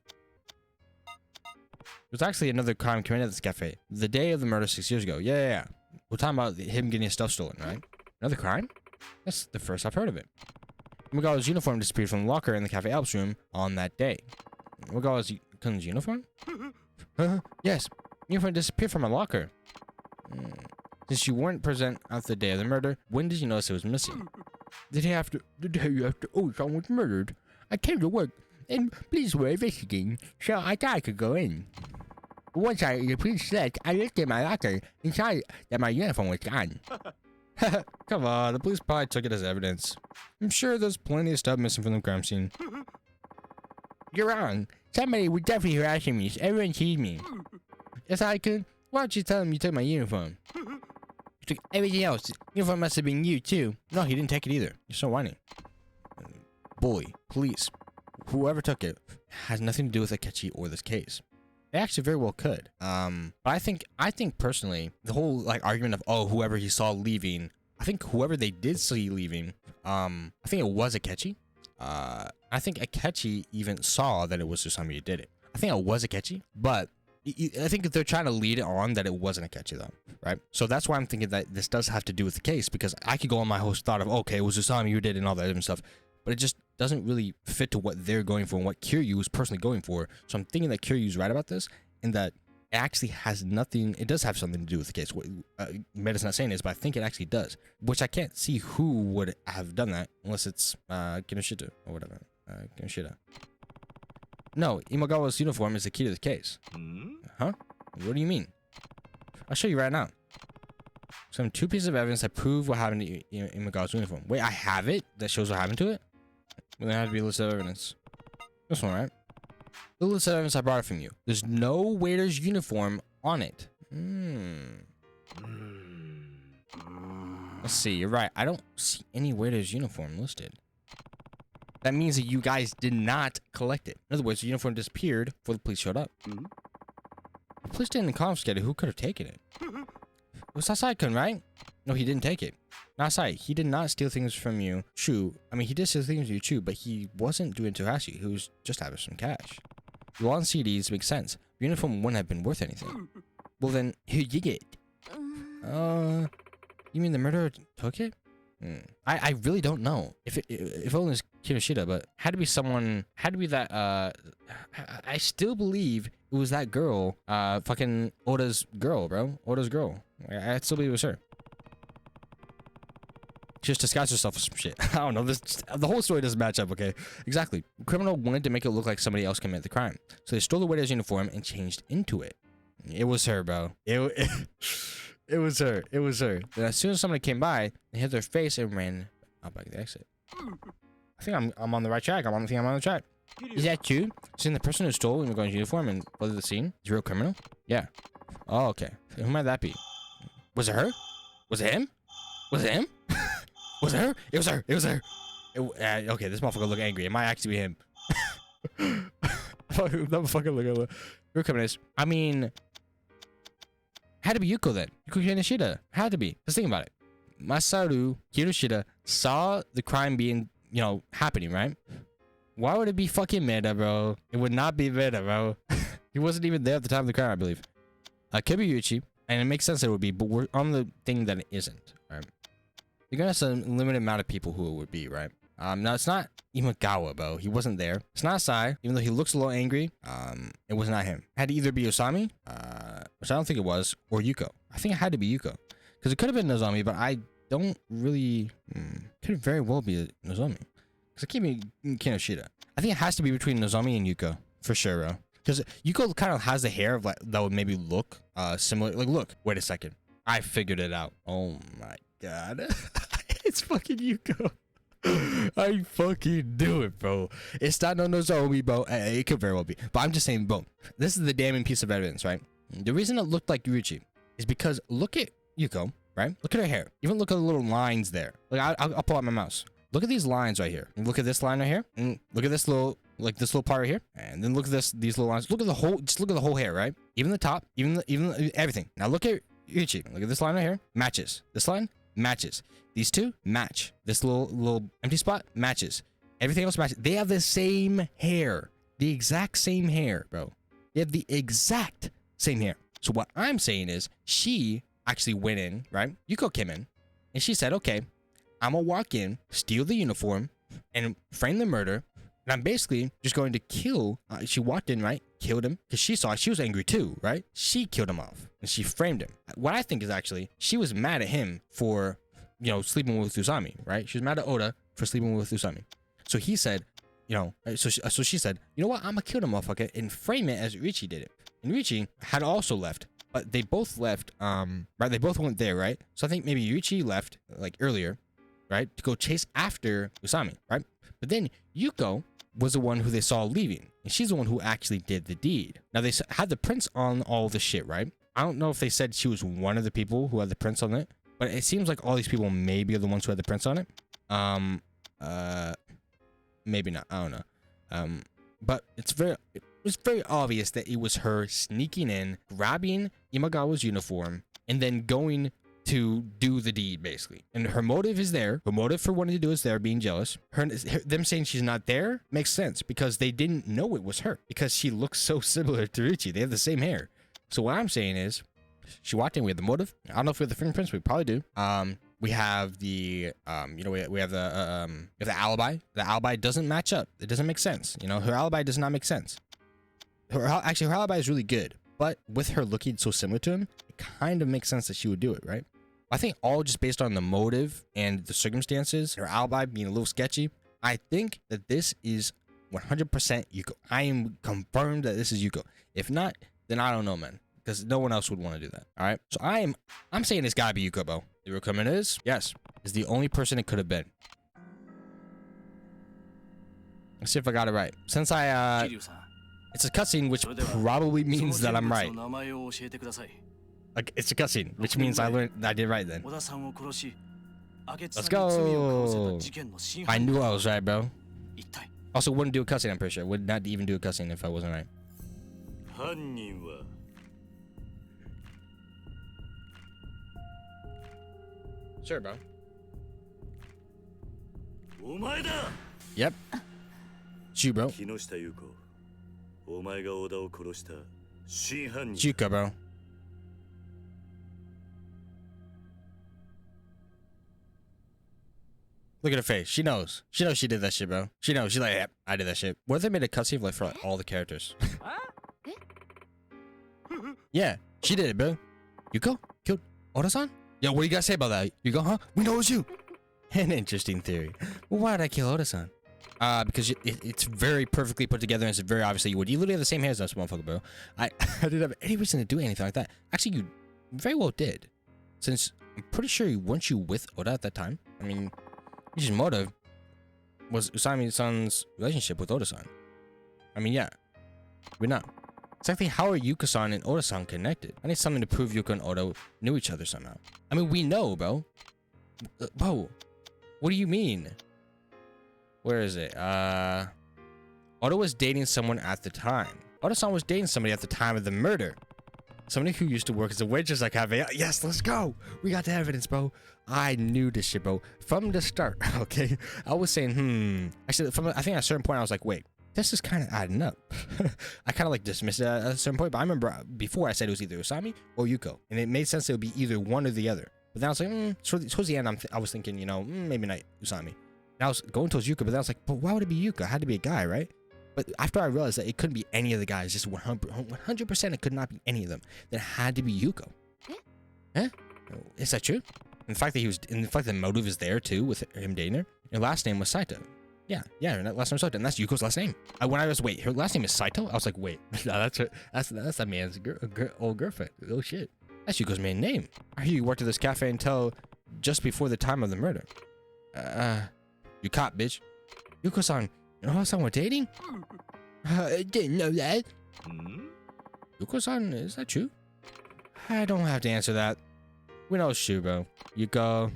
It was actually another crime committed at this cafe. The day of the murder 6 years ago. Yeah. We're talking about him getting his stuff stolen, right? Another crime? That's the first I've heard of it. Imagawa's uniform disappeared from the locker in the Cafe Alps room on that day. Imagawa's uniform? Yes. Uniform disappeared from my locker. Since you weren't present at the day of the murder, when did you notice it was missing? The day after Osan was murdered, I came to work and police were investigating, so I thought I could go in. Once the police left, I looked at my locker and saw that my uniform was gone. Come on, the police probably took it as evidence. I'm sure there's plenty of stuff missing from the crime scene. You're wrong. Somebody was definitely harassing me, so everyone sees me. Yes, I could. Why don't you tell him you took my uniform? You took everything else. Uniform must have been you, too. No, he didn't take it either. You're so whiny. Bully, police, whoever took it has nothing to do with Akechi or this case. It actually very well could. But I think personally, the whole argument of whoever he saw leaving, I think whoever they did see leaving, I think it was Akechi. I think Akechi even saw that it was Susami who did it. I think it was Akechi, but I think they're trying to lead it on that it wasn't Akechi though, right? So that's why I'm thinking that this does have to do with the case, because I could go on my whole thought of, okay, it was Susami who did it and all that other stuff, but it just doesn't really fit to what they're going for and what Kiryu is personally going for. So I'm thinking that Kiryu's right about this, and that it actually has nothing, it does have something to do with the case. What Meta's not saying this, but I think it actually does, which I can't see who would have done that unless it's Kinoshita or whatever. Kinoshita. No, Imagawa's uniform is the key to the case. Huh? What do you mean? I'll show you right now. Some 2 pieces of evidence that prove what happened to Imagawa's uniform. Wait, I have it? That shows what happened to it? Well, there has to be a list of evidence. This one, right? The list of evidence I brought it from you. There's no waiter's uniform on it. Let's see, you're right. I don't see any waiter's uniform listed. That means that you guys did not collect it. In other words, the uniform disappeared before the police showed up. The police didn't confiscate it. Who could have taken it? It was Asai-kun, right? No, he didn't take it. Asai, he did not steal things from you. True. I mean, he did steal things from you, too, but he wasn't doing it to harass you. He was just having some cash. You on CDs makes sense. The uniform wouldn't have been worth anything. Well, then, who did it? You mean the murderer took it? I really don't know. If it was Kinoshita, but had to be someone, had to be that, I still believe it was that girl, fucking Oda's girl, bro. Oda's girl. I still believe it was her. She just disguised herself with some shit. I don't know. The whole story doesn't match up, okay? Exactly. The criminal wanted to make it look like somebody else committed the crime. So they stole the waiter's uniform and changed into it. It was her, bro. It was her. It was her. Then as soon as somebody came by, they hit their face and ran out back the exit. I think I'm on the right track. I'm on the track. Is that true? Seeing the person who stole Imagawa's uniform and fled the scene is a real criminal? Yeah. Oh, okay. Who might that be? Was it her? Was it him? Was it him? Was it her? It was her. It was her. Okay, this motherfucker look angry. It might actually be him. That motherfucker look. Real criminals. I mean, had to be Yuko then. Yuko Kinoshita. Had to be. Let's think about it. Masaru Kinoshita saw the crime being, happening, right? Why would it be fucking Meta, bro? It would not be Meta, bro. He wasn't even there at the time of the crime, I believe. Kibuyuchi, and it makes sense that it would be, but we're on the thing that it isn't, right? You're gonna have some limited amount of people who it would be, right? Now it's not Imagawa, bro. He wasn't there. It's not Sai, even though he looks a little angry. It was not him. It had to either be Osami, which I don't think it was, or Yuko. I think it had to be Yuko. Because it could have been Nozomi, but I don't really... Could very well be Nozomi. Because it can't be Kinoshita. I think it has to be between Nozomi and Yuko. For sure, bro. Because Yuko kind of has the hair of like that would maybe look similar. Like, look. Wait a second. I figured it out. Oh my god. It's fucking Yuko. I fucking do it, bro. It's not no Nozomi, bro. It could very well be. But I'm just saying, bro. This is the damning piece of evidence, right? The reason it looked like Ryuichi is because look at Yuko, right? Look at her hair. Even look at the little lines there. Like, I'll pull out my mouse. Look at these lines right here. And look at this line right here. And look at this little, like this little part right here. And then look at these little lines. Look at the whole, just look at the whole hair, right? Even the top, even everything. Now look at Ryuichi. Look at this line right here. Matches. This line matches. These two match. This little empty spot matches. Everything else matches. They have the same hair. The exact same hair, bro. They have the exact same hair. So what I'm saying is she actually went in, right? Yuko came in and she said, okay, I'm gonna walk in, steal the uniform, and frame the murder. And I'm basically just going to kill. She walked in, right? Killed him because she saw she was angry too, right? She killed him off and she framed him. What I think is actually she was mad at him for, you know, sleeping with Usami, right? She was mad at Oda for sleeping with Usami. So he said, you know, so she said, you know what? I'm gonna kill the motherfucker and frame it as Ryuichi did it. And Ryuichi had also left, but they both left, right? They both went there, right? So I think maybe Ryuichi left like earlier, right? To go chase after Usami, right? But then Yuko was the one who they saw leaving, and she's the one who actually did the deed. Now they had the prints on all the shit, right? I don't know if they said she was one of the people who had the prints on it, but it seems like all these people maybe are the ones who had the prints on it. Maybe not. I don't know. But it was very obvious that it was her sneaking in, grabbing Imagawa's uniform, and then going to do the deed, basically. And her motive is there. Her motive for wanting to do is there, being jealous. Them saying she's not there makes sense because they didn't know it was her because she looks so similar to Ryuichi. They have the same hair. So what I'm saying is, she walked in. We have the motive. I don't know if we have the fingerprints. We probably do. We have the, you know, we have the alibi. The alibi doesn't match up. It doesn't make sense. You know, her alibi does not make sense. Actually, her alibi is really good, but with her looking so similar to him, it kind of makes sense that she would do it, right? I think all just based on the motive and the circumstances, her alibi being a little sketchy. I think that this is 100% Yuko. I am confirmed that this is Yuko. If not, then I don't know, man. Because no one else would want to do that. All right. So I'm saying it's gotta be Yuko, bro. The real comment is, yes, is the only person it could have been. Let's see if I got it right. Since it's a cutscene, which probably means that I'm right. Like, it's a cutscene, which means I did right then. Let's go. I knew I was right, bro. Also, wouldn't do a cutscene, I'm pretty sure. Would not even do a cutscene if I wasn't right. Sure, bro. Yep. It's you, bro. Yuka, bro. Look at her face. She knows. She knows she did that shit, bro. She knows. She's like, yep, I did that shit. What if they made a cutscene like for like, all the characters? Yeah, she did it, bro. Yuko killed Oda-san? Yo, what do you guys say about that? Yuko, huh? We know it's you. An interesting theory. Well, why did I kill Oda-san? Because it's very perfectly put together and it's very obviously you would. You literally have the same hair as this motherfucker, bro. I didn't have any reason to do anything like that. Actually, you very well did. Since I'm pretty sure weren't you with Oda at that time? I mean, Yushi's motive was Usami-san's relationship with Oda-san. I mean, yeah. We're not. Exactly how are Yuka-san and Oda-san connected? I need something to prove Yuka and Oda knew each other somehow. I mean, we know, bro. Bro, what do you mean? Where is it? Oda was dating someone at the time. Oda-san was dating somebody at the time of the murder. Somebody who used to work as a waitress like Have. Yes, let's go. We got the evidence, bro. I knew this shit, bro. From the start, okay? I was saying, Actually, I think at a certain point, I was like, wait, this is kind of adding up. I kind of like dismissed it at a certain point, but I remember before I said it was either Usami or Yuko. And it made sense that it would be either one or the other. But then I was like, towards the end, I was thinking, you know, maybe not Usami. And I was going towards Yuka, but then I was like, but why would it be Yuka? It had to be a guy, right? But after I realized that it couldn't be any of the guys, just 100%, it could not be any of them. Then it had to be Yuko. Huh? Is that true? In fact the motive is there too with him dating her. Her last name was Saito. Yeah, her last name was Saito, and that's Yuko's last name. Wait, her last name is Saito? I was like, wait, no, that's that man's old girlfriend. Oh shit, that's Yuko's main name. I hear you worked at this cafe until just before the time of the murder. You caught, bitch. Yuko-san, Yuko-san were dating? I didn't know that. Yuko-san, is that true? I don't have to answer that. We know it's true, bro. Yuko.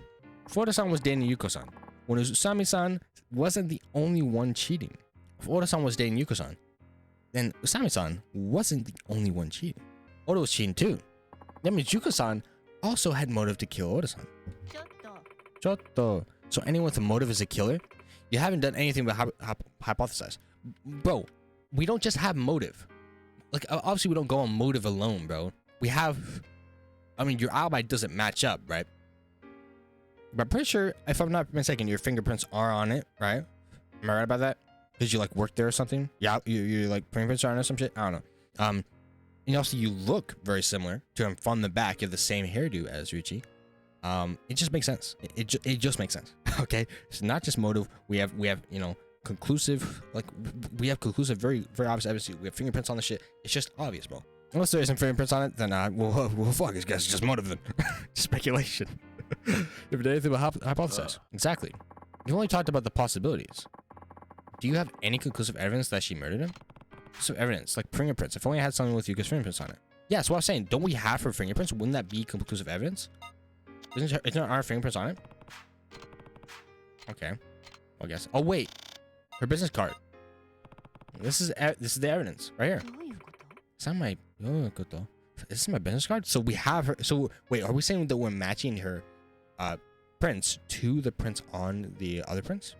Furuta-san was dating Yuko-san. When Usami-san wasn't the only one cheating. If Oda-san was dating Yuko-san, then Usami-san wasn't the only one cheating. Oda was cheating too. That means Yuko-san also had motive to kill Oda-san. Chotto. So anyone with a motive is a killer? You haven't done anything but hypothesize. Bro, we don't just have motive. Like, obviously we don't go on motive alone, bro. We have... I mean, your alibi doesn't match up, right? But I'm pretty sure, if I'm not mistaken, your fingerprints are on it, right? Am I right about that? Because you, like, worked there or something? Yeah, you like, fingerprints are on it or some shit? I don't know. And also, you look very similar to him from the back. You have the same hairdo as Richie. It just makes sense. It just makes sense. Okay? It's not just motive. We have, you know, conclusive, like, we have conclusive, very, very obvious evidence. We have fingerprints on the shit. It's just obvious, bro. Unless there isn't fingerprints on it, then well, fuck, this guy's just motive then. Speculation. If it did anything but hypothesize. Exactly. You only talked about the possibilities. Do you have any conclusive evidence that she murdered him? Some evidence, like fingerprints. If only I had something with Yuka's fingerprints on it. Yeah, so what I was saying, don't we have her fingerprints? Wouldn't that be conclusive evidence? Isn't our fingerprints on it? Okay. I guess. Oh wait, her business card. This is the evidence right here. Is that my? This is my business card. So we have her. So wait, are we saying that we're matching her prints to the prints on the other prints?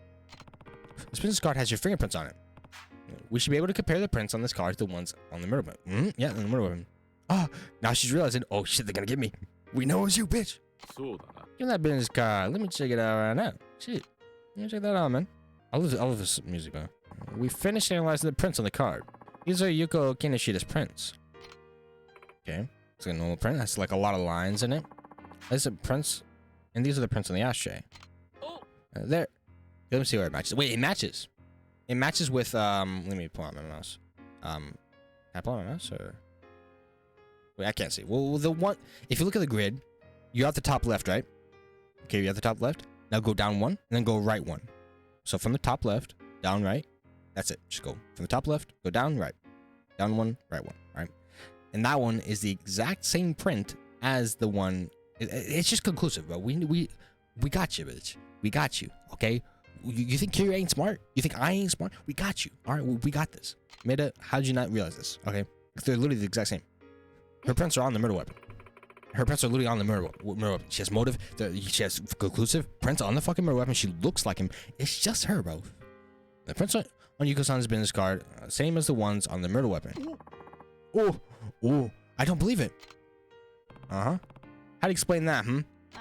This business card has your fingerprints on it. We should be able to compare the prints on this card to the ones on the murder weapon. Yeah, on the murder weapon. Oh, now she's realizing. Oh shit, they're gonna get me. We know it's you, bitch. Give me that business card. Let me check it out right now. Shit, let me check that out, man. I love this music, bro. We finished analyzing the prints on the card. These are Yuko Kinoshida's prints. Okay, it's like a normal print. Has like a lot of lines in it. These are prints, and these are the prints on the ashtray. There. Let me see where it matches. Wait, it matches. It matches with let me pull out my mouse. Can I pull out my mouse or? Wait, I can't see. Well, the one. If you look at the grid, you're at the top left, right? Okay, you're at the top left. Now go down one, and then go right one. So from the top left, down right. That's it. Just go from the top left, go down right, down one, right one, right. And that one is the exact same print as the one. It's just conclusive, bro. We got you, bitch. We got you. Okay. You think Kiryu ain't smart? You think I ain't smart? We got you. All right, we got this. Maeda, how did you not realize this? Okay, they're literally the exact same. Her prints are on the murder weapon. Her prints are literally on the murder weapon. She has motive. She has conclusive prints on the fucking murder weapon. She looks like him. It's just her, bro. The prints on Yuko-san's business card, same as the ones on the murder weapon. Oh, I don't believe it. How do you explain that,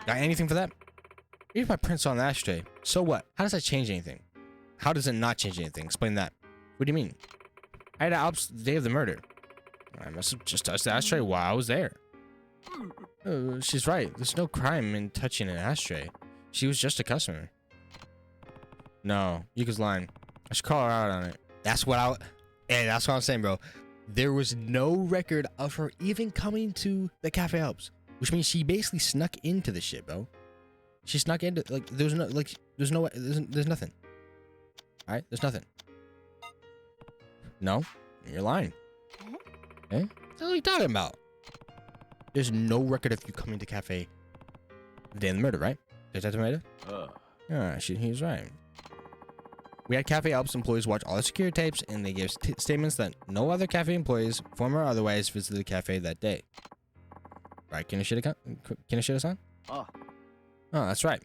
Got anything for that? Here's my prints on the ashtray. So what? How does that change anything? How does it not change anything? Explain that. What do you mean? I had Alps the day of the murder. I must have just touched the ashtray while I was there. She's right. There's no crime in touching an ashtray. She was just a customer. No, Yuka's lying. I should call her out on it. That's what I'm saying, bro. There was no record of her even coming to the Cafe Alps, which means she basically snuck into the shit, bro. She snuck into, like, there's nothing. All right, there's nothing. No, you're lying. Eh? What are you talking about? There's no record of you coming to Cafe the day of the murder, right? Detective Maeda? Yeah, he's right. We had Cafe Alps employees watch all the security tapes, and they gave statements that no other cafe employees, former or otherwise, visited the cafe that day. Right, Kinoshita-san? Oh, that's right.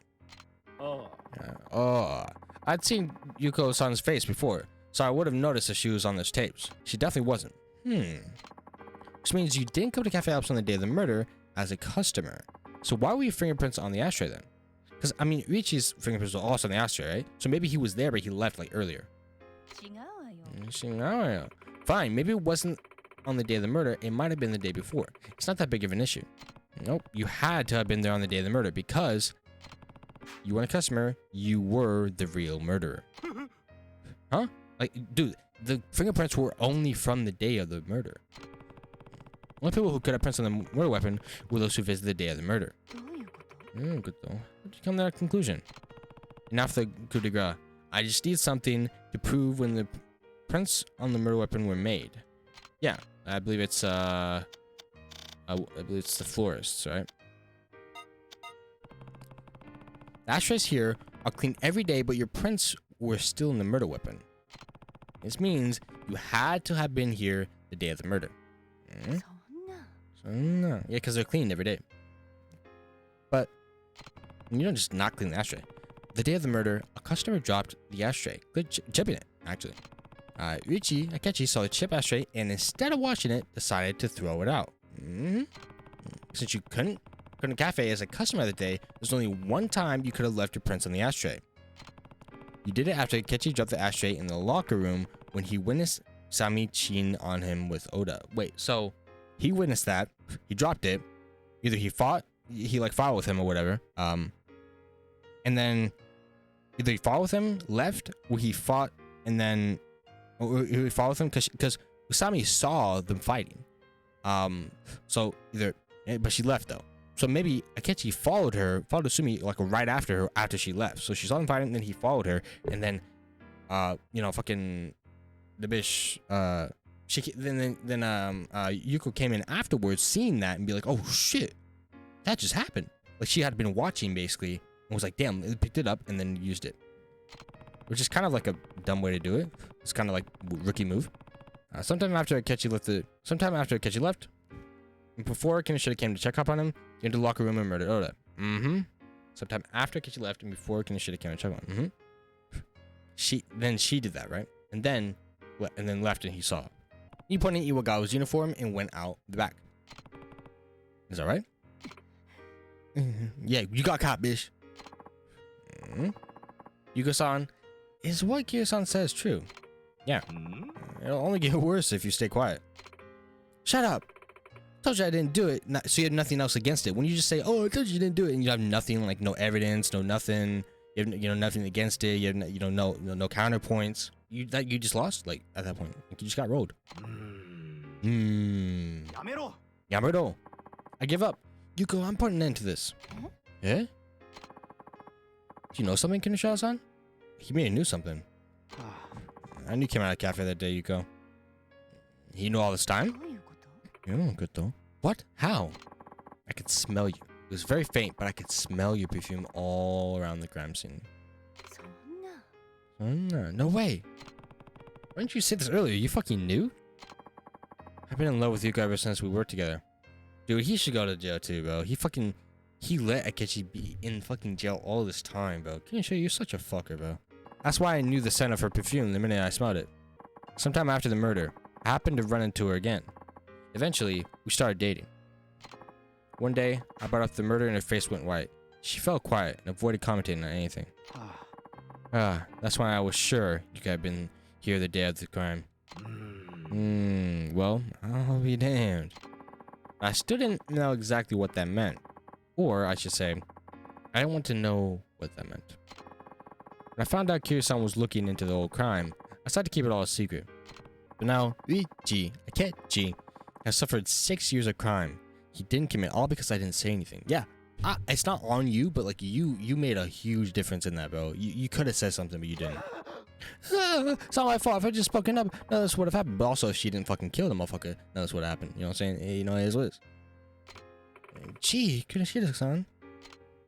I'd seen Yuko-san's face before, so I would have noticed that she was on those tapes. She definitely wasn't. Which means you didn't come to Cafe Alps on the day of the murder as a customer. So why were your fingerprints on the ashtray then? Because, I mean, Richi's fingerprints were also on the ashtray, right? So maybe he was there, but he left, like, earlier. Fine, maybe it wasn't on the day of the murder. It might have been the day before. It's not that big of an issue. Nope. You had to have been there on the day of the murder because you weren't a customer. You were the real murderer. Huh? Like, dude, the fingerprints were only from the day of the murder. Only people who could have prints on the murder weapon were those who visited the day of the murder. Good though. How'd you come to that conclusion? And after the coup de grace, I just need something to prove when the prints on the murder weapon were made. Yeah, I believe it's I believe it's the florists, right? The ashtrays here are cleaned every day, but your prints were still in the murder weapon. This means you had to have been here the day of the murder. Yeah, because they're cleaned every day. But you don't just not clean the ashtray. The day of the murder, a customer dropped the ashtray, chipping it, actually. Uichi Akechi saw the chip ashtray and instead of washing it, decided to throw it out. Since you couldn't cafe as a customer of the day, there's only one time you could have left your prints on the ashtray. You did it after Akechi dropped the ashtray in the locker room when he witnessed Sami cheating on him with Oda. Wait, so he witnessed that, he dropped it, either he fought with him or whatever, and then either he fought with him, left, or he fought and then he fought with him because Usami saw them fighting. So either, but she left though. So maybe Akechi followed Usumi like right after her, after she left. So she saw them fighting, and then he followed her, and then, fucking the bitch, Yuko came in afterwards, seeing that, and be like, oh shit, that just happened. Like she had been watching basically, and was like, damn, it picked it up, and then used it. Which is kind of like a dumb way to do it. It's kind of like rookie move. Sometime after Akechi left, and before Kinoshita came to check up on him, he entered the locker room and murdered Oda. Sometime after Akechi left and before Kinoshita came to check on him. She did that, right? And then left and he saw it. He put on Iwagawa's uniform and went out the back. Is that right? Yeah, you got caught, bitch. Yuko-san, is what Kyo-san says true? Yeah. It'll only get worse if you stay quiet. Shut up. Told you I didn't do it, so you had nothing else against it. When you just say, oh, I told you you didn't do it, and you have nothing, like no evidence, no nothing, you have, nothing against it, you have, no counterpoints, you just lost, like, at that point. Like, you just got rolled. Yamero. I give up. Yuko, I'm putting an end to this. Yeah? Do you know something, Kinoshita-san? He may have knew something. I knew you came out of the cafe that day, Yuko. He knew all this time? Yeah, good though. What? How? I could smell you. It was very faint, but I could smell your perfume all around the crime scene. No way. Why didn't you say this earlier? You fucking knew? I've been in love with Yuko ever since we worked together. Dude, he should go to jail too, bro. He let Akechi be in fucking jail all this time, bro. Can you show you're such a fucker, bro? That's why I knew the scent of her perfume the minute I smelled it. Sometime after the murder, I happened to run into her again. Eventually, we started dating. One day, I brought up the murder and her face went white. She felt quiet and avoided commenting on anything. That's why I was sure you could have been here the day of the crime. Well, I'll be damned. I still didn't know exactly what that meant. Or, I should say, I didn't want to know what that meant. When I found out Kiryu-san was looking into the old crime, I decided to keep it all a secret. But now, Uichi Akechi has suffered 6 years of crime. He didn't commit, all because I didn't say anything. Yeah, it's not on you, but like you made a huge difference in that, bro. You could have said something, but you didn't. It's not my fault. If I just spoken up, none of this would have happened. But also, if she didn't fucking kill the motherfucker, none of this would have happened. You know what I'm saying? You know, it is what it is. Gee, couldn't see this, son.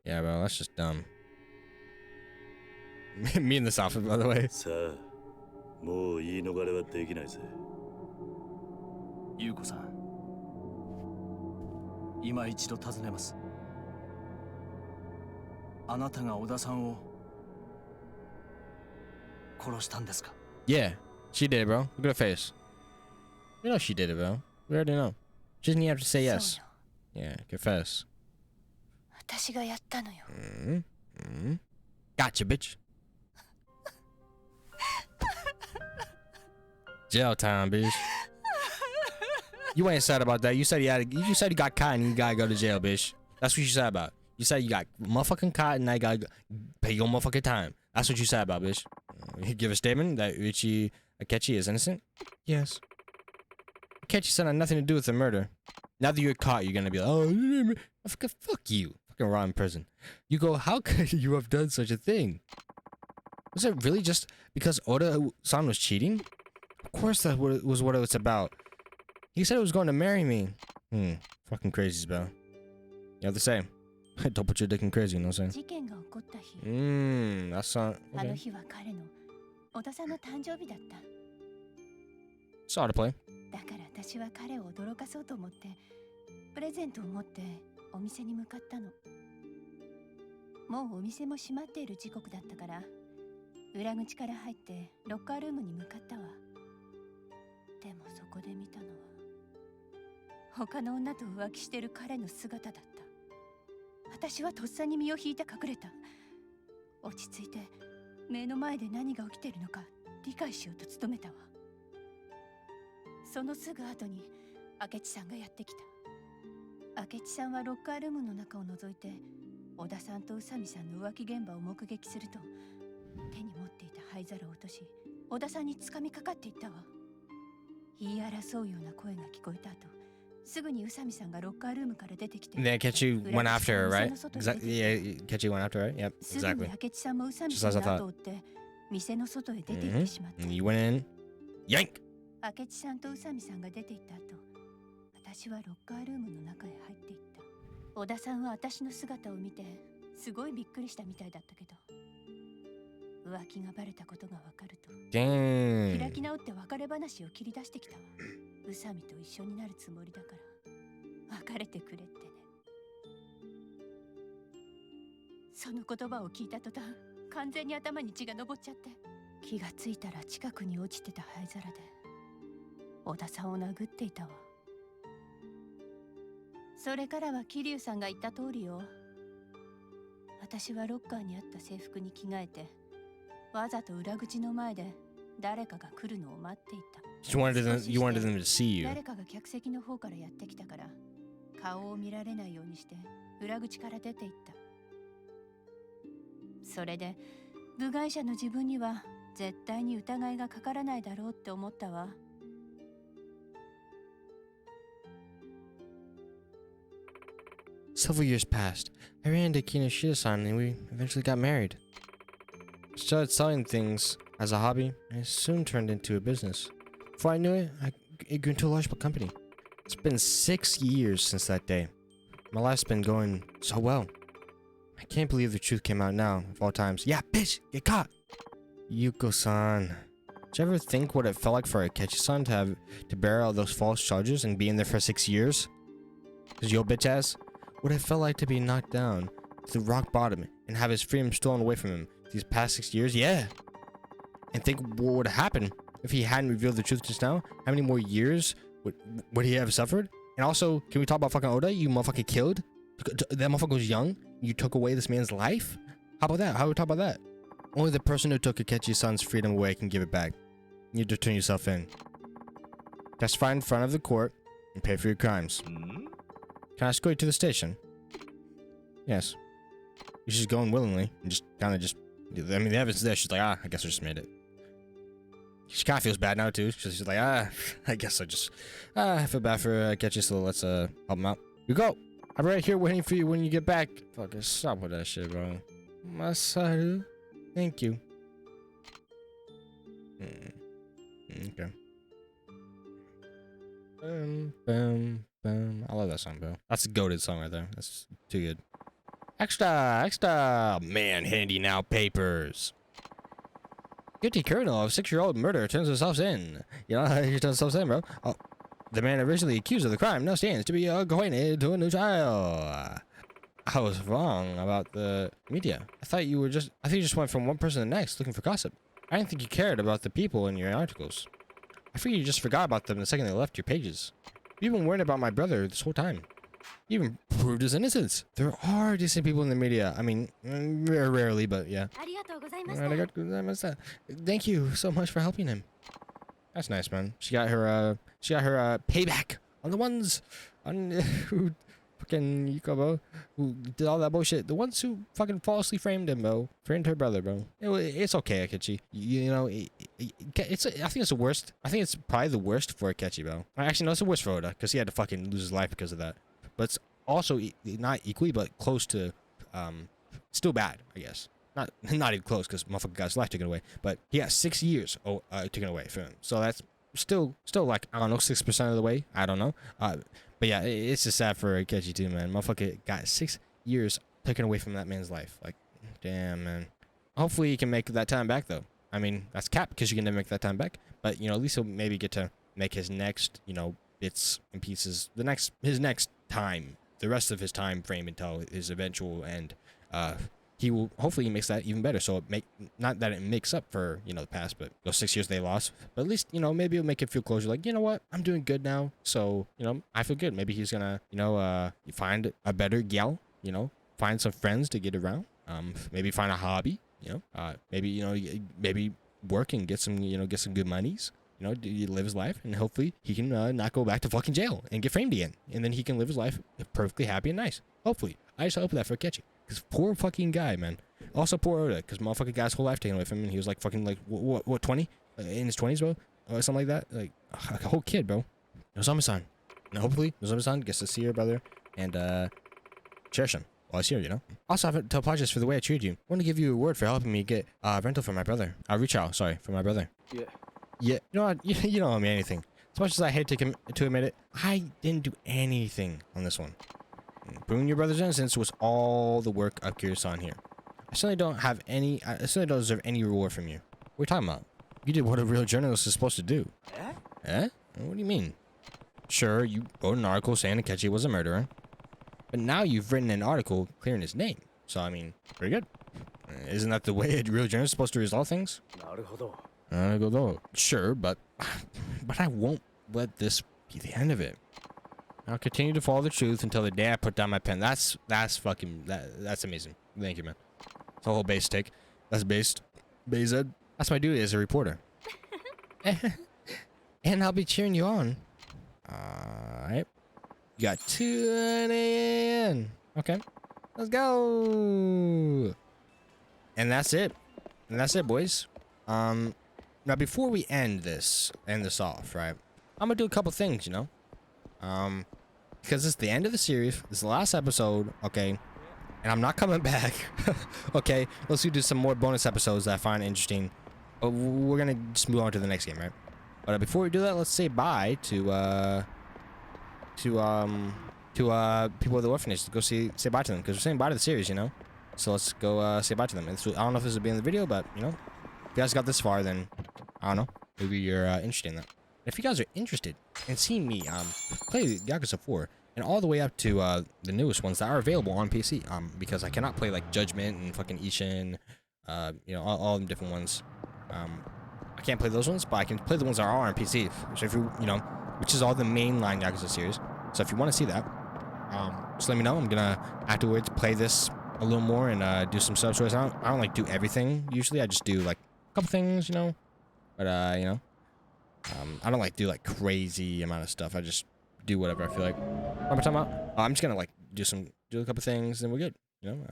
Yeah, bro, that's just dumb. Me in this outfit, by the way. Yuko-san, 今一度尋ねます。あなたが小田さんを殺したんですか? Yeah, she did it, bro. Look at her face. You know she did it, bro. We already know. She didn't even have to say yes. Yeah, confess. 私がやったのよ。Gotcha, bitch. Jail time, bitch. You ain't sad about that. You said you said you got caught and you gotta go to jail, bitch. That's what you said about. You said you got motherfucking caught and I gotta pay your motherfucking time. That's what you said about, bitch. You give a statement that Akechi is innocent? Yes. Akechi said had nothing to do with the murder. Now that you're caught, you're gonna be like, oh, fuck you. Fucking rot in prison. You go, how could you have done such a thing? Was it really just because Oda-san was cheating? Of course that was what it was about. He said he was going to marry me. Fucking crazies, bro. You have to say. Don't put your dick in crazy, you know what I'm saying? That's not... Okay. It's hard to play. だから私は彼を驚かそうと思ってプレゼントを持ってお店に向かったの。もうお店も閉まっている時刻だったから裏口から入ってロッカールームに向かったわ。でもそこで見たのは他の女と浮気してる彼の姿だった。私はとっさに身を引いて隠れた。落ち着いて目の前で何が起きてるのか理解しようと努めたわ。そのすぐ後に明智さんがやってきた。明智さんはロッカールームの中を覗いて小田さんと宇佐美さんの浮気現場を目撃すると手に持っていた灰皿を落とし小田さんに掴みかかっていったわ。言い争うような声が聞こえた後すぐに宇佐美さんがロッカールームから出てきて Then Akechi went after her, right? Exactly. Yeah, Akechi went after her, right? Yep, すぐに exactly. 明智さんも宇佐美さんの後を追って店の外へ出て行ってしまった。 You went in. Yank! 明智さんと宇佐美さんが出て行った後私はロッカールームの中へ入っていった。小田さんは私の姿を見てすごいびっくりしたみたいだったけど浮気がバレたことがわかると Dang. 開き直って別れ話を切り出してきたわ。宇佐美と一緒になるつもりだから別れてくれってね。その言葉を聞いた途端完全に頭に血が上っちゃって気がついたら近くに落ちてた灰皿で小田さんを殴っていたわ。それからは桐生さんが言った通りよ。私はロッカーにあった制服に着替えてわざと裏口の前で誰かが来るのを待っていた。You wanted them to see you. 誰かが客席の方からやってきたから顔を見られないようにして裏口から出て行った。それで部外者の自分には絶対に疑いがかからないだろうって思ったわ。Several years passed. I ran into Kinoshita-san and we eventually got married. I started selling things as a hobby and it soon turned into a business. Before I knew it, it grew into a large company. It's been 6 years since that day. My life's been going so well. I can't believe the truth came out now, of all times. Yeah, bitch! Get caught! Yuko-san. Did you ever think what it felt like for Akechi-san to bear all those false charges and be in there for 6 years? Cause yo bitch ass? What it felt like to be knocked down to rock bottom and have his freedom stolen away from him these past 6 years? Yeah. And think what would have happened if he hadn't revealed the truth just now? How many more years would he have suffered? And also, can we talk about fucking Oda? You motherfucking killed? That motherfucker was young? You took away this man's life? How about that? How do we talk about that? Only the person who took Akechi-san's freedom away can give it back. You need to turn yourself in. Testify in front of the court and pay for your crimes. Can I escort you to the station? Yes. She's going willingly and just kind of I mean, the evidence is there. She's like, I guess I just made it. She kind of feels bad now, too. She's like, I guess I feel bad for Akechi, so let's help him out. You go. I'm right here waiting for you when you get back. Fuck, stop with that shit, bro. Masaru. Thank you. Okay. I love that song, bro. That's a goated song right there. That's too good. Extra! Man handing out papers. Guilty criminal of 6-year-old murder turns himself in. You know how he turns himself in, bro? Oh, the man originally accused of the crime now stands to be acquainted to a new trial. I was wrong about the media. I think you just went from one person to the next looking for gossip. I didn't think you cared about the people in your articles. I figured you just forgot about them the second they left your pages. You've been worried about my brother this whole time. You even proved his innocence. There are decent people in the media. I mean, very rarely, but yeah. Thank you so much for helping him. That's nice, man. She got her payback on the ones who fucking Yuko, bro, who did all that bullshit. The ones who fucking falsely framed him, bro. Framed her brother, bro. It's okay, Akechi. You know, it's. I think it's the worst. I think it's probably the worst for Akechi, bro. Actually, no, it's the worst for Oda because he had to fucking lose his life because of that. But it's also not equally, but close to, still bad, I guess. Not even close because motherfucker got his life taken away. But he got 6 years taken away from him. So that's still like, I don't know, 6% of the way. I don't know. But yeah, it's just sad for Akechi too, man. Motherfucker got 6 years taken away from that man's life. Like, damn, man. Hopefully he can make that time back, though. I mean, that's cap because you can never make that time back. But, you know, at least he'll maybe get to make his next, you know, bits and pieces. His next time. The rest of his time frame until his eventual end. He will, hopefully he makes that even better. So not that it makes up for, you know, the past, but those 6 years they lost. But at least, you know, maybe it'll make it feel closer. Like, you know what? I'm doing good now. So, you know, I feel good. Maybe he's gonna, you know, find a better gal, you know, find some friends to get around. Maybe find a hobby, you know, maybe, you know, maybe work and get some, you know, get some good monies. You know, live his life, and hopefully he can not go back to fucking jail and get framed again. And then he can live his life perfectly happy and nice. Hopefully. I just hope that for Akechi. Because poor fucking guy, man. Also poor Oda, because motherfucking got his whole life taken away from him, and he was like fucking like, what 20? In his 20s, bro? Or something like that? Like, a whole kid, bro. Nozomi-san. And hopefully, Nozomi-san gets to see her brother and cherish him while he's here, you know? Also, I have to apologize for the way I treated you. I want to give you a word for helping me get rental for my brother. Reach out, sorry, for my brother. Yeah. Yeah, you know what? You don't owe me anything. As much as I hate to admit it, I didn't do anything on this one. Proving your brother's innocence was all the work of Kiryu-san here. I certainly don't deserve any reward from you. What are you talking about? You did what a real journalist is supposed to do. Eh? What do you mean? Sure, you wrote an article saying Akechi was a murderer. But now you've written an article clearing his name. So, I mean, pretty good. Isn't that the way a real journalist is supposed to resolve things? Sure, but I won't let this be the end of it. I'll continue to follow the truth until the day I put down my pen. That's amazing. Thank you, man. It's a whole base take. That's based. Bayzed. That's my duty as a reporter. And I'll be cheering you on. Alright. You got 2 in. Okay. Let's go. And that's it. Boys. Now before we end this off, right? I'm gonna do a couple things, you know? Because it's the end of the series. This is the last episode, okay? And I'm not coming back. Okay, let's do some more bonus episodes that I find interesting. But we're gonna just move on to the next game, right? But before we do that, let's say bye to people of the orphanage. Go say bye to them because we're saying bye to the series, you know. So let's go say bye to them. I don't know if this will be in the video, but you know, if you guys got this far, then I don't know. Maybe you're interested in that. If you guys are interested in seeing me play Yakuza 4 and all the way up to the newest ones that are available on PC, because I cannot play like Judgment and fucking Ishin, you know, all the different ones. I can't play those ones, but I can play the ones that are on PC. So if you know, which is all the mainline Yakuza series. So if you want to see that, just let me know. I'm gonna afterwards play this a little more and do some substories. I don't like do everything usually. I just do like a couple things, you know. But you know, I don't like do like crazy amount of stuff. I just do whatever I feel like. What am I talking about? I'm just gonna like do a couple things, and we're good, you know.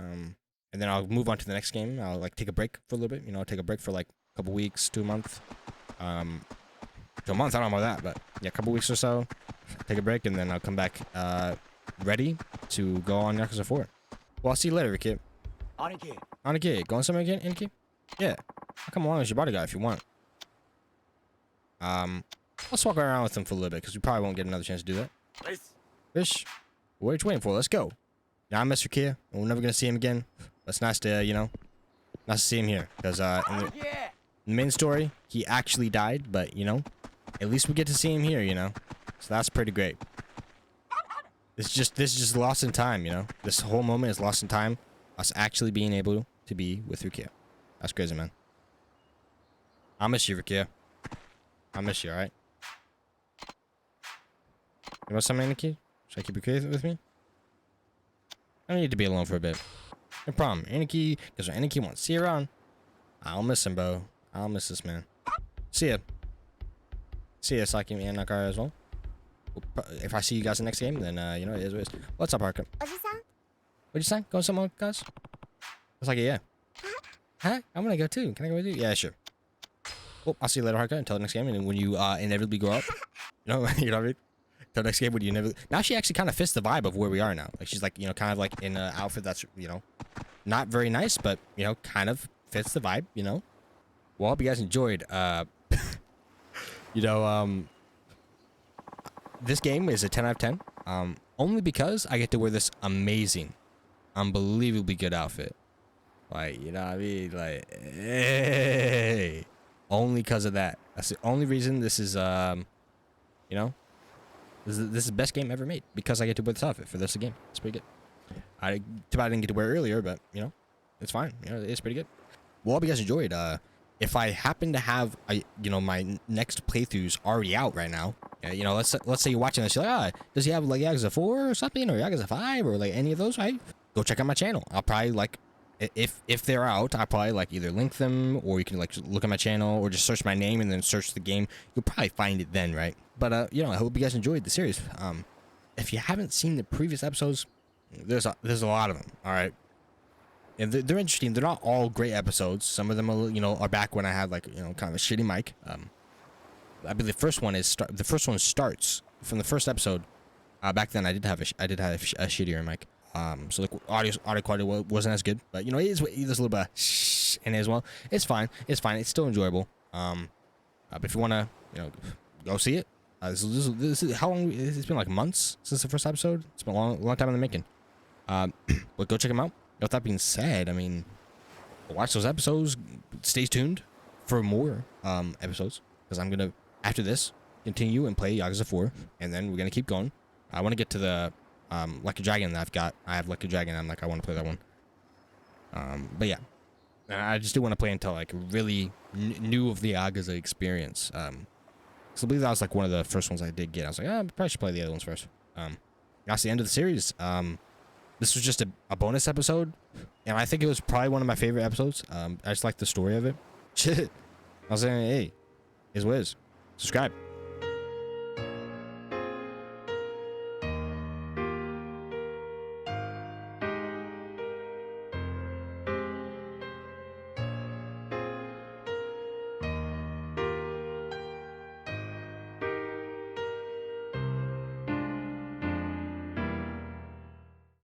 And then I'll move on to the next game. I'll like take a break for a little bit, you know. Take a break for like a couple weeks to a month. To a month, I don't know about that, but yeah, a couple weeks or so. Take a break, and then I'll come back ready to go on Yakuza 4. Well, I'll see you later, kid. Aniki, going somewhere again, Aniki? Yeah. I'll come along as your bodyguard if you want. Let's walk around with him for a little bit, because we probably won't get another chance to do that. Fish, what are you waiting for? Let's go. Now I'm Mr. Kia, and we're never going to see him again. But it's nice to, you know, nice to see him here. Because in the main story, he actually died, but, you know, at least we get to see him here, you know. So that's pretty great. This is just lost in time, you know. This whole moment is lost in time. Us actually being able to be with Rukia. That's crazy, man. I'll miss you, Rukia. I'll miss you, alright? You want some Aniki? Should I keep you with me? I need to be alone for a bit. No problem. Aniki, because when Aniki wants to see you around, I'll miss him, bro. I'll miss this man. See ya. See ya, Saki and Nakara as well. if I see you guys in the next game, then you know, it is what it is. What's up, Harker? What'd you say? Going somewhere, guys? It's like, yeah. Huh? I'm gonna go too. Can I go with you? Yeah, sure. Well, I'll see you later, Harker. Until the next game, and when you inevitably grow up, you know, you know what I mean. Until next game, when you inevitably. Now she actually kind of fits the vibe of where we are now. Like she's like, you know, kind of like in an outfit that's, you know, not very nice, but you know, kind of fits the vibe. You know. Well, I hope you guys enjoyed. You know, this game is a 10 out of 10. Only because I get to wear this amazing, unbelievably good outfit. Like, you know what I mean? Like, hey. Only because of that. That's the only reason this is, you know, this is the best game ever made. Because I get to wear this outfit for this game. It's pretty good. Too bad I didn't get to wear it earlier, but, you know, it's fine. You know, it's pretty good. Well, I hope you guys enjoyed. If I happen to have, you know, my next playthroughs already out right now, you know, let's say you're watching this, you're like, does he have like Yakuza 4 or something, or Yakuza 5, or like any of those, right? Go check out my channel. I'll probably like, if they're out, I'll probably like either link them, or you can like look at my channel, or just search my name and then search the game. You'll probably find it then, right? But you know, I hope you guys enjoyed the series. If you haven't seen the previous episodes, there's a lot of them. All right. And they're interesting. They're not all great episodes. Some of them, you know, are back when I had like, you know, kind of a shitty mic. I believe the first one starts from the first episode. Back then I did have a shittier mic. So the audio quality wasn't as good, but you know, there's a little bit of shh in it as well. It's fine. It's fine. It's still enjoyable. But if you wanna, you know, go see it. This is how long? It's been like months since the first episode. It's been a long time in the making. But go check them out. With that being said, I mean, watch those episodes. Stay tuned for more episodes, because I'm gonna, after this, continue and play Yakuza 4, and then we're gonna keep going. I want to get to the Like a Dragon that I have Like a Dragon. I'm like, I want to play that one. But yeah, I just do want to play until like really new of the Yakuza experience. So I believe that was like one of the first ones I did get. I was like, I probably should play the other ones first. That's the end of the series. This was just a bonus episode, and I think it was probably one of my favorite episodes. I just like the story of it. Shit. I was saying, hey, here's what it is. Subscribe.